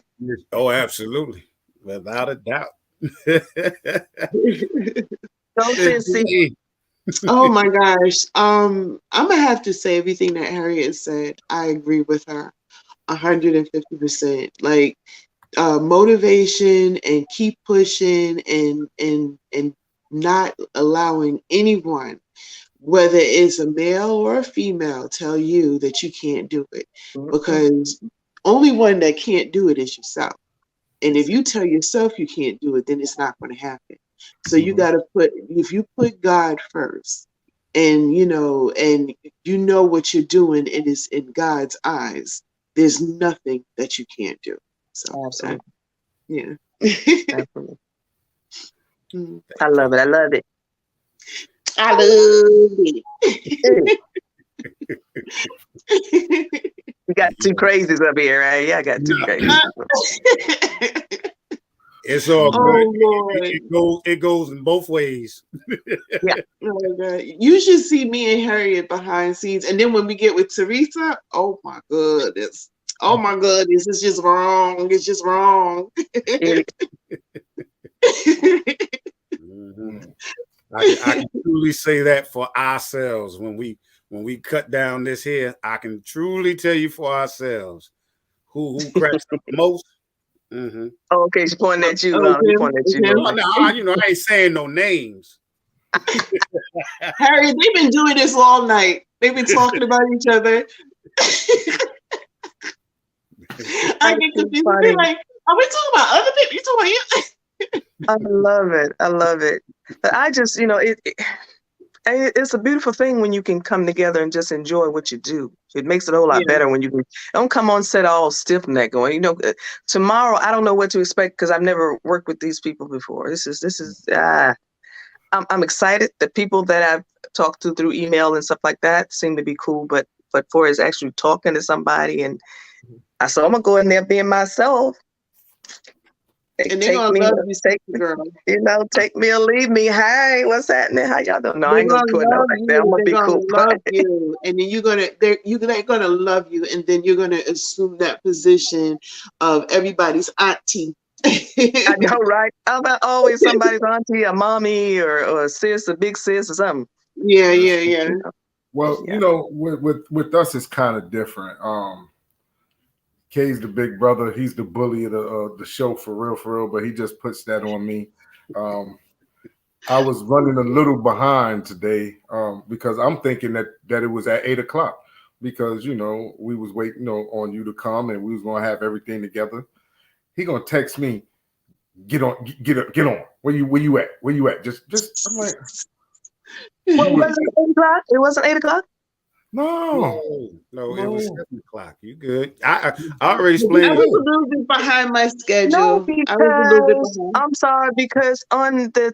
Oh, absolutely. Without a doubt. Oh my gosh. I'm gonna have to say everything that Harriet said. I agree with her 150%. Like motivation and keep pushing and not allowing anyone, whether it's a male or a female, tell you that you can't do it, because only one that can't do it is yourself. And if you tell yourself you can't do it, then it's not going to happen. So you got to if you put God first, and what you're doing, and it's in God's eyes, there's nothing that you can't do. So absolutely. Yeah. Absolutely. I love it. I love it. I love it. You got two crazies up here, right? Yeah, I got two crazies. It's all good. It goes in both ways. Yeah. Oh my God. You should see me and Harriet behind scenes. And then when we get with Teresa, oh my goodness. Oh my goodness. It's just wrong. It's just wrong. I can truly say that for ourselves. When we cut down this here, I can truly tell you for ourselves who cracks the most. Oh, okay, she's pointing at you. She's pointing at you. No, I ain't saying no names. Harriet, they've been doing this all night. They've been talking about each other. I get confused. They're like, are we talking about other people? You talking about you? I love it. I love it. But I just, it's a beautiful thing when you can come together and just enjoy what you do. It makes it a whole lot better when you don't come on set all stiff neck going. Tomorrow I don't know what to expect because I've never worked with these people before. This is I'm excited. The people that I've talked to through email and stuff like that seem to be cool, but for as actually talking to somebody, and I'm gonna go in there being myself. And they're gonna love you, girl. Take me or leave me. Hey, what's happening? How y'all doing? No, I ain't gonna put it like that. I'm gonna be cool. Love you, and then they're gonna love you, and then you're gonna assume that position of everybody's auntie. I know, right? I'm not always somebody's auntie, a mommy, or a sis, a big sis, or something. Yeah. Well, with us, it's kind of different. Kay's the big brother. He's the bully of the show for real. But he just puts that on me. I was running a little behind today because I'm thinking that it was at 8:00 because we was waiting on you to come and we was gonna have everything together. He gonna text me, get on. Where you at? Just I'm like, well, was it 8:00? It wasn't 8:00. No, it was 7:00. You good? I already explained. I was a little bit behind my schedule. I was a little bit behind. I'm sorry because on the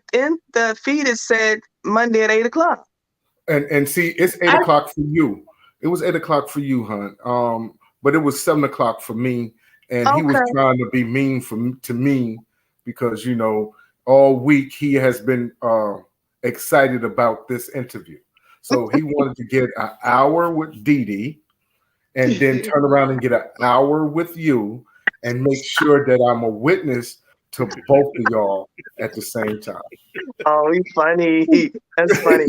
feed it said Monday at 8:00. And see, it's 8:00 for you. It was 8:00 for you, hon. But it was 7:00 for me, and he was trying to be mean to me because all week he has been excited about this interview. So he wanted to get an hour with Deedee and then turn around and get an hour with you and make sure that I'm a witness to both of y'all at the same time. Oh, he's funny. That's funny.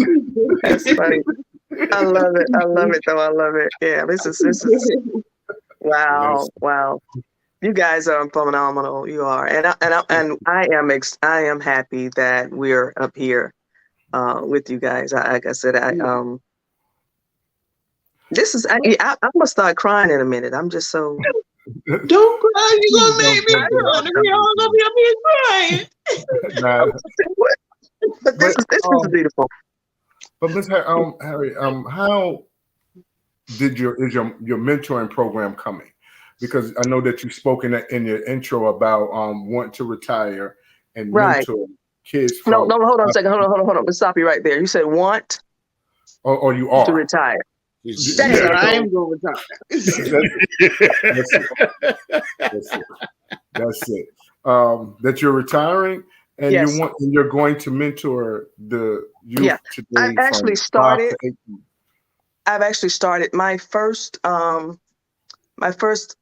That's funny. I love it. I love it, though. I love it. Yeah, this is wow. You guys are phenomenal. You are, and I am happy that we're up here with you guys. Like I said, I'm gonna start crying in a minute. I'm just so. Don't cry. You're gonna make me cry. We all gonna be up here crying. But this is beautiful. But Miss Harriet, how is your mentoring program coming? Because I know that you spoke in your intro about wanting to retire and mentor kids. No, hold on a second. Hold on. Let's stop you right there. You said want or you are to retire. That's what I am going to talk. That's it. That you're retaring and Yes. you're going to mentor the youth today. I've actually started my first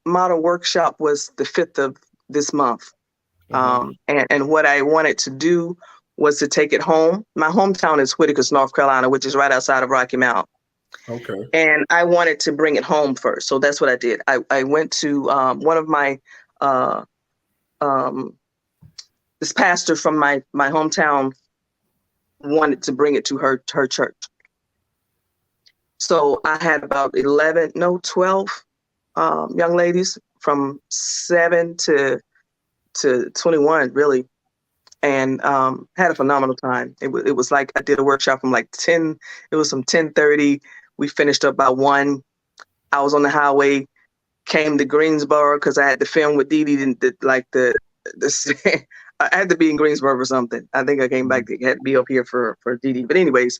model workshop was the 5th of this month. And what I wanted to do was to take it home. My hometown is Whitaker, North Carolina, which is right outside of Rocky Mount. Okay. And I wanted to bring it home first. So that's what I did. I went to one of my this pastor from my hometown wanted to bring it to her church. So I had about 12 young ladies from 7 to 21, really, and had a phenomenal time. It was like I did a workshop from like 10. It was from 10:30. We finished up by 1. I was on the highway, came to Greensboro because I had to film with Deedee. I had to be in Greensboro for something. I think I came back to had to be up here for Deedee. But anyways,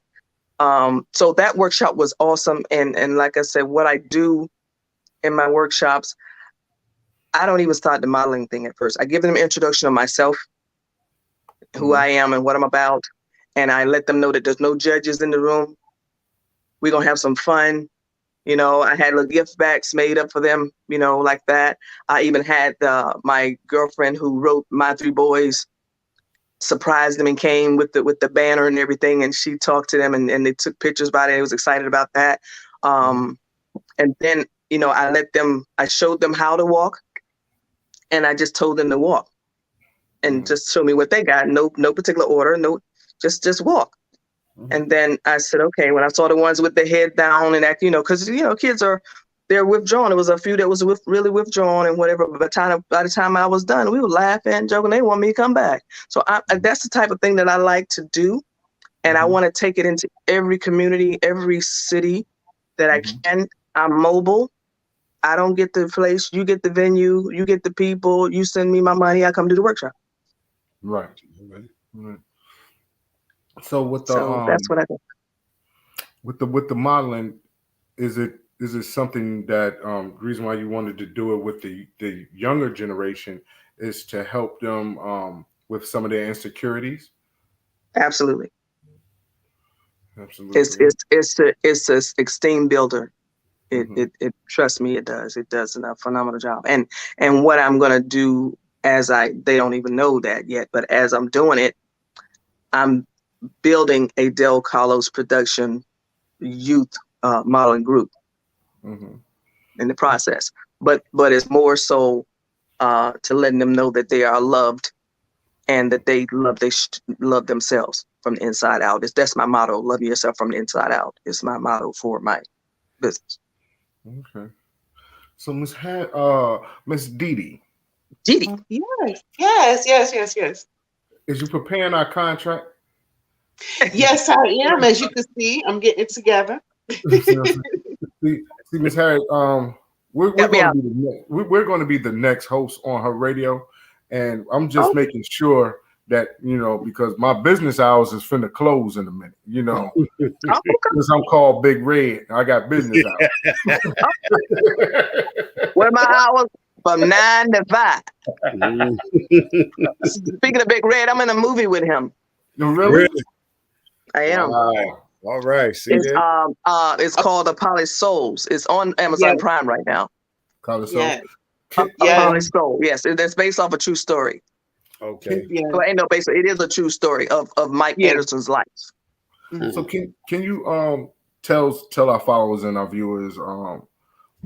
so that workshop was awesome. And like I said, what I do in my workshops, I don't even start the modeling thing at first. I give them an introduction of myself, who I am and what I'm about. And I let them know that there's no judges in the room. We're going to have some fun. You know, I had little gift bags made up for them, you know, like that. I even had my girlfriend who wrote My Three Boys surprised them and came with the banner and everything. And she talked to them and they took pictures about it. They was excited about that. And then, you know, I showed them how to walk and I just told them to walk and just show me what they got. No particular order. Just walk. And then I said, okay, when I saw the ones with their head down and act, you know, because, you know, kids they're withdrawn. There was a few that was really withdrawn and whatever. But by the time I was done, we were laughing, joking. They want me to come back. So that's the type of thing that I like to do. And I want to take it into every community, every city that I can. I'm mobile. I don't get the place. You get the venue. You get the people. You send me my money. I come do the workshop. Right. So that's what I do. With the modeling, is it something that the reason why you wanted to do it with the younger generation is to help them with some of their insecurities? Absolutely. It's a esteem builder. It trust me, it does. It does a phenomenal job. And what I'm gonna do they don't even know that yet, but as I'm doing it, I'm building a Del Carlos production youth modeling group in the process. But it's more so to letting them know that they are loved and that they love themselves from the inside out. That's my motto. Love yourself from the inside out. It's my motto for my business. Okay. So Miss Deedee. Deedee. Yes. Is you preparing our contract? Yes, I am. As you can see, I'm getting it together. See, Miss Harriet, we're going to be the next host on her radio, and I'm just making sure that, you know, because my business hours is finna close in a minute, you know, because I'm called Big Red. I got business hours. What are my hours? From 9 to 5. Speaking of Big Red, I'm in a movie with him. Really? I am. Wow. All right. See it's called Apollo Souls. It's on Amazon Prime right now. Apollo Soul. Yes, it's based off a true story. Okay. So ain't no base. It is a true story of Mike Anderson's life. So can you tell our followers and our viewers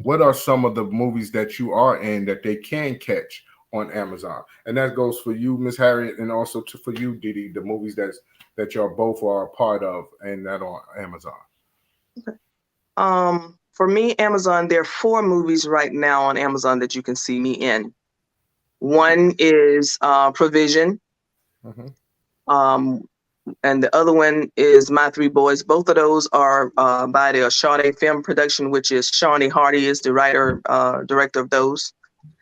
what are some of the movies that you are in that they can catch on Amazon? And that goes for you, Miss Harriet, and also for you, Deedee, the movies that y'all both are a part of and that on Amazon. Okay. For me, Amazon, there are 4 movies right now on Amazon that you can see me in. One is Provision. And the other one is My Three Boys. Both of those are by the Shawnee Film Production, which is Shawnee Hardy is the writer, director of those.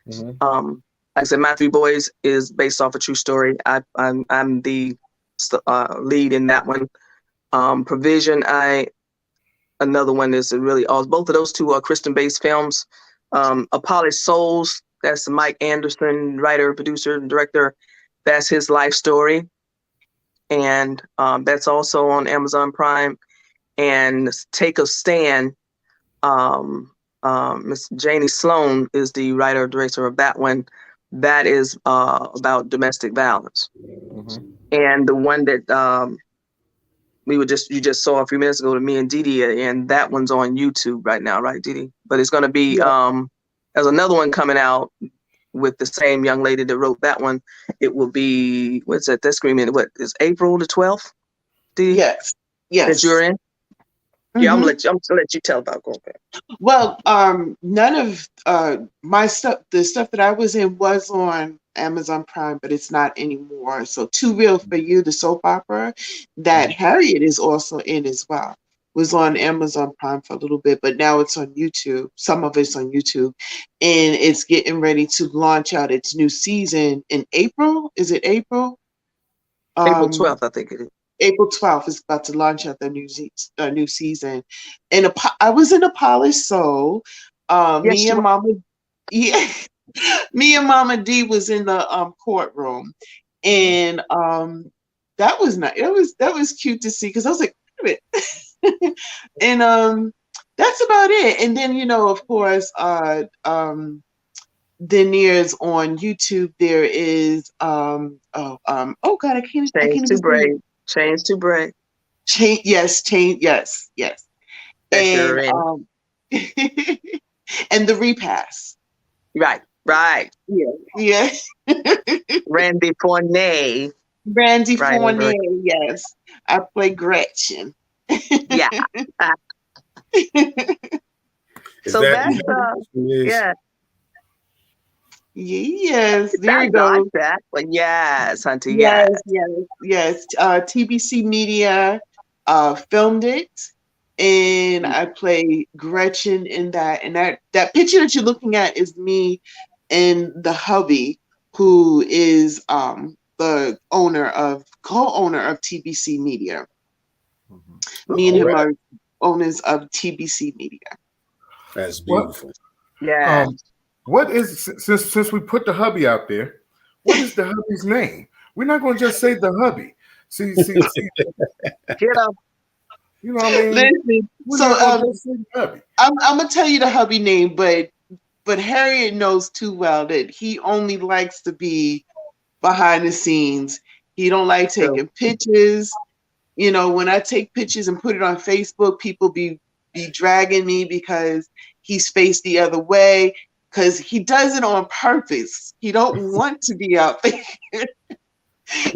Like I said, My Three Boys is based off a true story. I'm the lead in that one. Provision, another one is really awesome. Both of those two are Christian-based films. A Polished Souls, that's Mike Anderson, writer, producer, and director. That's his life story. And that's also on Amazon Prime. And Take a Stand, Miss Janie Sloan is the writer, director of that one. That is about domestic violence. Mm-hmm. And the one that you just saw a few minutes ago to me and Deedee, and that one's on YouTube right now, right, Deedee? But it's going to be there's another one coming out with the same young lady that wrote that one. It will be, what's that? That's screaming. What is April the 12th? Deedee? Yes. That you're in. Mm-hmm. Yeah, I'm gonna let you tell about Girl Band. Well, none of my stuff, the stuff that I was in, was on Amazon Prime, but it's not anymore. So Too Real for You, the soap opera that Harriet is also in as well, was on Amazon Prime for a little bit, but now it's on YouTube. Some of it's on YouTube, and it's getting ready to launch out its new season in April. Is it April? April 12th, I think it is. April 12th is about to launch out the new season. And I was in A Polished Soul. Me and Mama D was in the courtroom. And that was nice. That was cute to see, because I was like, wait a minute. And that's about it. And then, of course, then there's on YouTube, there is oh God, I can't Change to Brave. Change to Brave. Yes. And and The Repass. Right. Yeah. Randy Fournier. Yes. I play Gretchen. Yeah. So that's yeah. Yes, there you go. Like that. But yes, Hunter. Yes. TBC Media filmed it, and I play Gretchen in that. And that picture that you're looking at is me and the hubby, who is the co-owner of TBC Media. Mm-hmm. Me and him are owners of TBC Media. That's beautiful. Yeah. What is, since we put the hubby out there, what is the hubby's name? We're not going to just say the hubby. See. Get up. You know what I mean? Listen, so I'm gonna tell you the hubby name, but Harriet knows too well that he only likes to be behind the scenes. He don't like taking pictures. When I take pictures and put it on Facebook, people be dragging me because he's faced the other way. Because he does it on purpose. He don't want to be out there.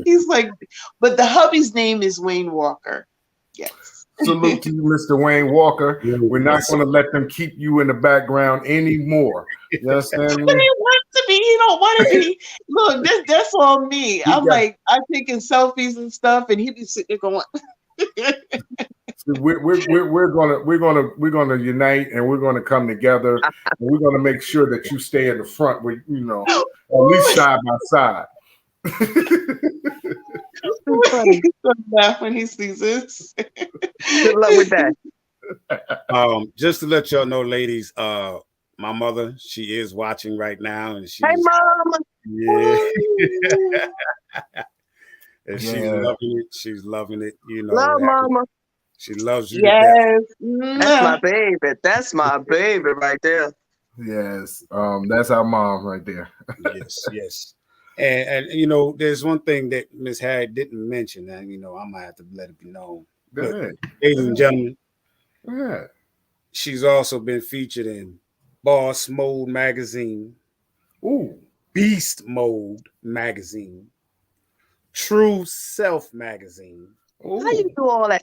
He's like, but the hubby's name is Wayne Walker. Yes. Salute to you, Mr. Wayne Walker. We're not going to let them keep you in the background anymore. You understand me? But he wants to be. He don't want to be. Look, that's on me. I'm taking selfies and stuff, and he be sitting there going. We're gonna unite, and we're gonna come together, and we're gonna make sure that you stay in the front with at least side by side. He's gonna laugh when he sees this. Good luck with that. Just to let y'all know, ladies, my mother, she is watching right now, and she's hey, Mama. Yeah. And she's loving it. She's loving it. Love Mama. She loves you. Yes. That's my baby. That's my baby right there. Yes. That's our mom right there. Yes. And there's one thing that Miss Harriet didn't mention, and I might have to let it be known. Ladies and gentlemen, she's also been featured in Boss Mode magazine, Beast Mode magazine, True Self magazine. How you do all that?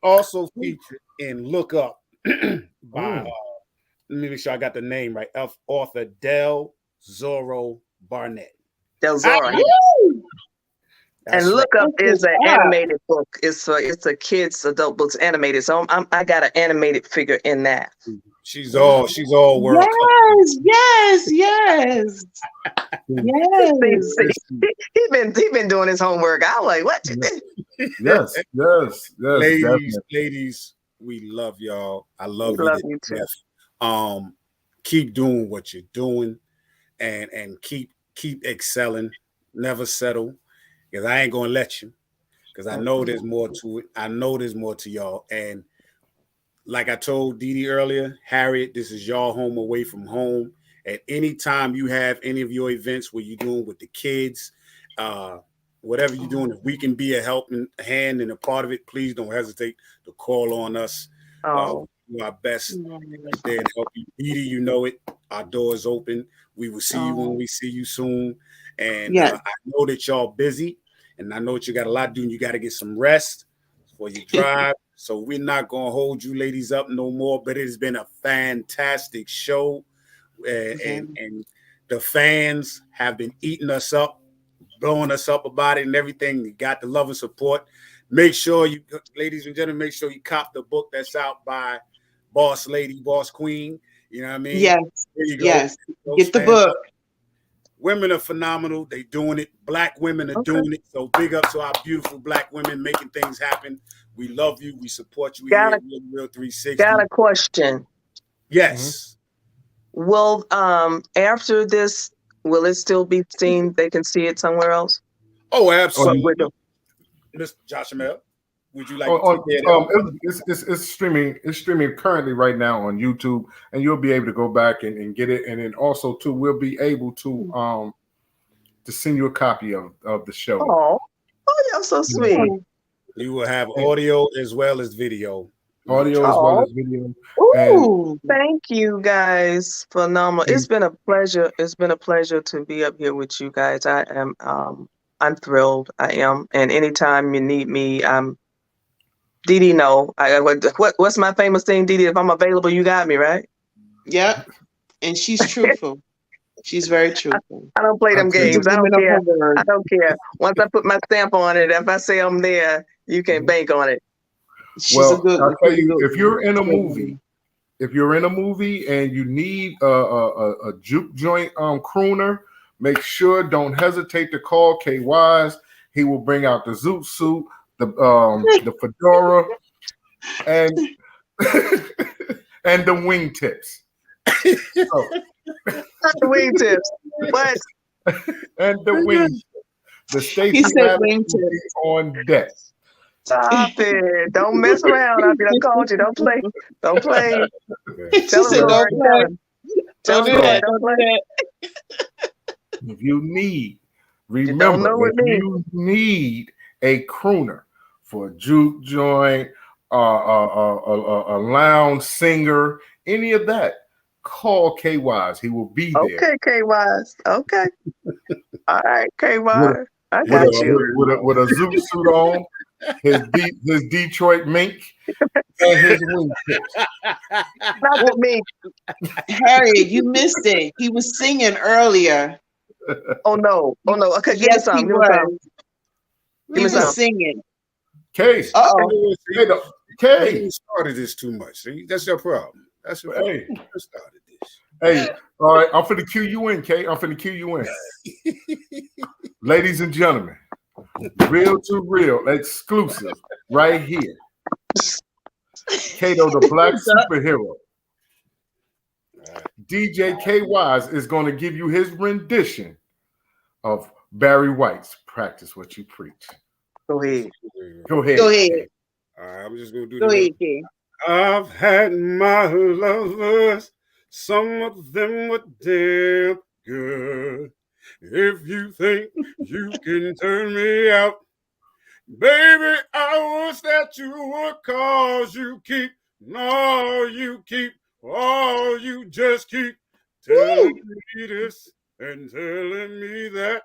Also featured in Look Up by let me make sure I got the name right. Author Del Zorro Burnette. Del Zorro. And Look Up is an animated book. It's a kids adult books animated. So I got an animated figure in that. She's all world. Yes. He's been doing his homework. I was like, what you did? Yes. Ladies, We love y'all. I love We you love to you too. death. Keep doing what you're doing, and keep excelling. Never settle, because I ain't gonna let you. Because I know there's more to it. I know there's more to y'all. And like I told Deedee earlier, Harriet, this is y'all home away from home. At any time you have any of your events where you're doing with the kids, whatever you're doing, if we can be a helping hand and a part of it, please don't hesitate to call on us. Oh, Do our best right there and help you. Deedee, you know it. Our door is open. We will see you when we see you soon. And I know that y'all busy, and I know that you got a lot to do, and you got to get some rest before you drive. So we're not going to hold you ladies up no more, but it has been a fantastic show. And the fans have been eating us up, blowing us up about it and everything. You got the love and support. Make sure you, ladies and gentlemen, make sure you cop the book that's out by Boss Lady, Boss Queen. You know what I mean? Yes. There you go. Yes. Get the book. Women are phenomenal. They doing it. Black women are doing it. So big up to our beautiful Black women making things happen. We love you. We support you here at Real 360. Got a question. Yes. Will after this, will it still be seen? They can see it somewhere else? Oh, absolutely. Mr. Josh Amel, would you like it's streaming currently right now on YouTube, and you'll be able to go back and get it. And then also too, we'll be able to send you a copy of the show. Oh, y'all so sweet. You will have audio as well as video. Audio as well as video. Ooh, thank you guys. Phenomenal. It's been a pleasure. It's been a pleasure to be up here with you guys. I am I'm thrilled. I am. And anytime you need me, Deedee, no. What's my famous thing, Deedee? If I'm available, you got me, right? Yep. And she's truthful. She's very truthful. I don't play them games. I don't care. I don't care. Once I put my stamp on it, if I say I'm there, you can bank on it. Well, I'll tell you, if you're in a movie and you need a juke joint crooner, make sure, don't hesitate to call K Wise. He will bring out the zoot suit, the fedora, and and the wingtips. Not the wingtips, but and the wingtips. The Stacey wingtips on deck. Stop it! Don't mess around. I called you. Don't play. Don't play. She said, "Don't play. Don't do that. Don't play." If you need, remember, if you need a crooner for a juke joint, a lounge singer, any of that, call K Wise. He will be there. Okay, K Wise. Okay. All right, K Wise. I got you. With a zoot suit on, his Detroit mink, and his wingtips. Not the mink. Harriet, you missed it. He was singing earlier. Oh no! Okay, give me some. He was singing. Case. Case. You started this too much. See? That's your problem. That's your problem. You started this. Hey, all right. I'm finna cue you in, Kate. I'm finna cue you in. Ladies and gentlemen, real to real, exclusive, right here. Kato, the Black superhero. DJ K Wise is going to give you his rendition of Barry White's "Practice What You Preach." Go ahead. Go ahead. Go ahead. I'm just going to do Go ahead, King. I've had my lovers. Some of them were damn good. If you think you can turn me out, baby, I wish that you would, cause you keep, you just keep telling me this and telling me that.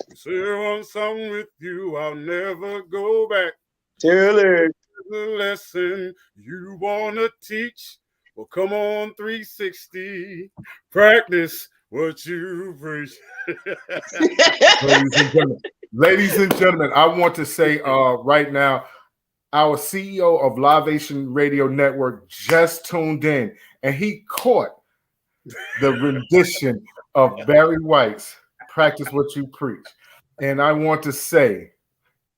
You say once I'm with you, I'll never go back. Tell it. The lesson you want to teach. Well, come on, 360. Practice what you preach. Ladies and gentlemen, I want to say right now, our CEO of Liveation Radio Network just tuned in, and he caught the rendition of Barry White's "Practice What You Preach." And I want to say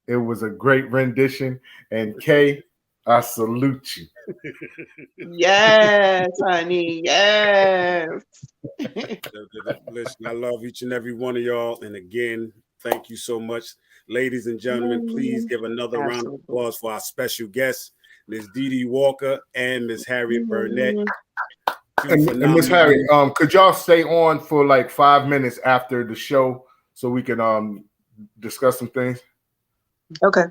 it was a great rendition. And Kay, I salute you. Yes, honey. Yes. Listen, I love each and every one of y'all. And again, thank you so much. Ladies and gentlemen, please give another round of applause for our special guests, Ms. Dede Walker and Ms. Harriet Burnette. And Ms. Harriet, could y'all stay on for like 5 minutes after the show so we can discuss some things? Okay.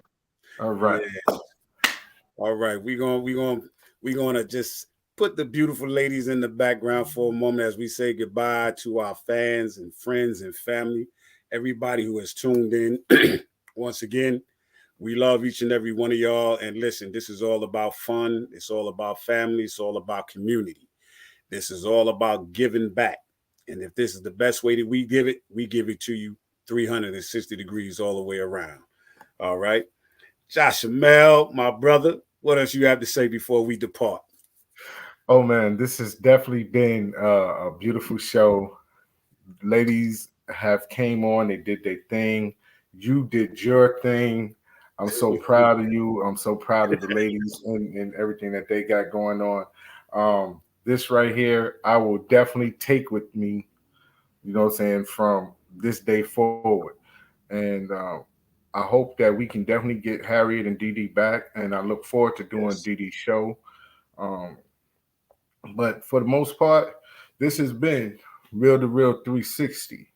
All right. Yeah. All right. We're gonna just put the beautiful ladies in the background for a moment as we say goodbye to our fans and friends and family, everybody who has tuned in. Once again, we love each and every one of y'all. And listen, this is all about fun. It's all about family. It's all about community. This is all about giving back. And if this is the best way that we give it to you 360 degrees all the way around. All right. Josh Mel, my brother, what else you have to say before we depart? Oh, man, this has definitely been a beautiful show. Ladies have came on. They did their thing. You did your thing. I'm so proud of you. I'm so proud of the ladies and everything that they got going on. This right here, I will definitely take with me, you know what I'm saying, from this day forward. And I hope that we can definitely get Harriet and Deedee back. And I look forward to doing Deedee's show. But for the most part, this has been Real to Real 360.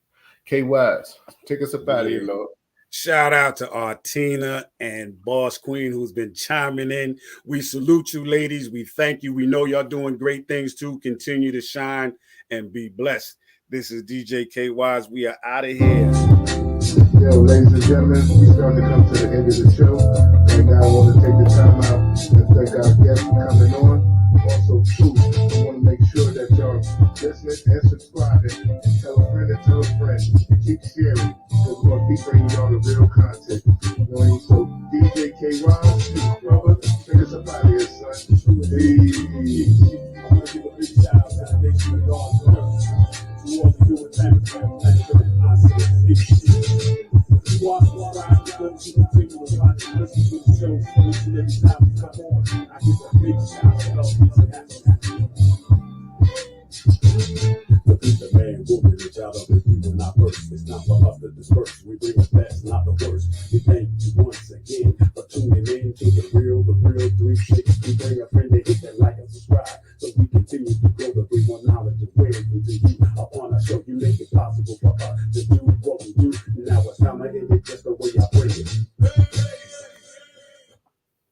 K-Wise, take us up out of here, Lord. Shout out to Artina and Boss Queen who's been chiming in. We salute you, ladies. We thank you. We know y'all doing great things too. Continue to shine and be blessed. This is DJ K-Wise. We are out of here. Yo, ladies and gentlemen, we starting to come to the end of the show. And now I want to take the time out and thank our guests for coming on. Also, too, I want to make sure that y'all listening and subscribing and tell a friend and tell a friend and keep sharing because we're going to be bringing y'all the real content. You know what I mean? So, DJ K-Wise, brother, take us up out of here, son. Peace. I want to give a big shout out to the nation of God's earth. We want to do it back. The future man, woman, and child of the people, not first. It's not for us to disperse. We bring the best, not the worst. We thank you once again for tuning in to the real 360. Bring a friend to hit that like and subscribe so we continue to grow the bring more knowledge and wisdom to you. Upon our show, you make it possible for us to do what we do. Now it's time to end it just the way I bring it.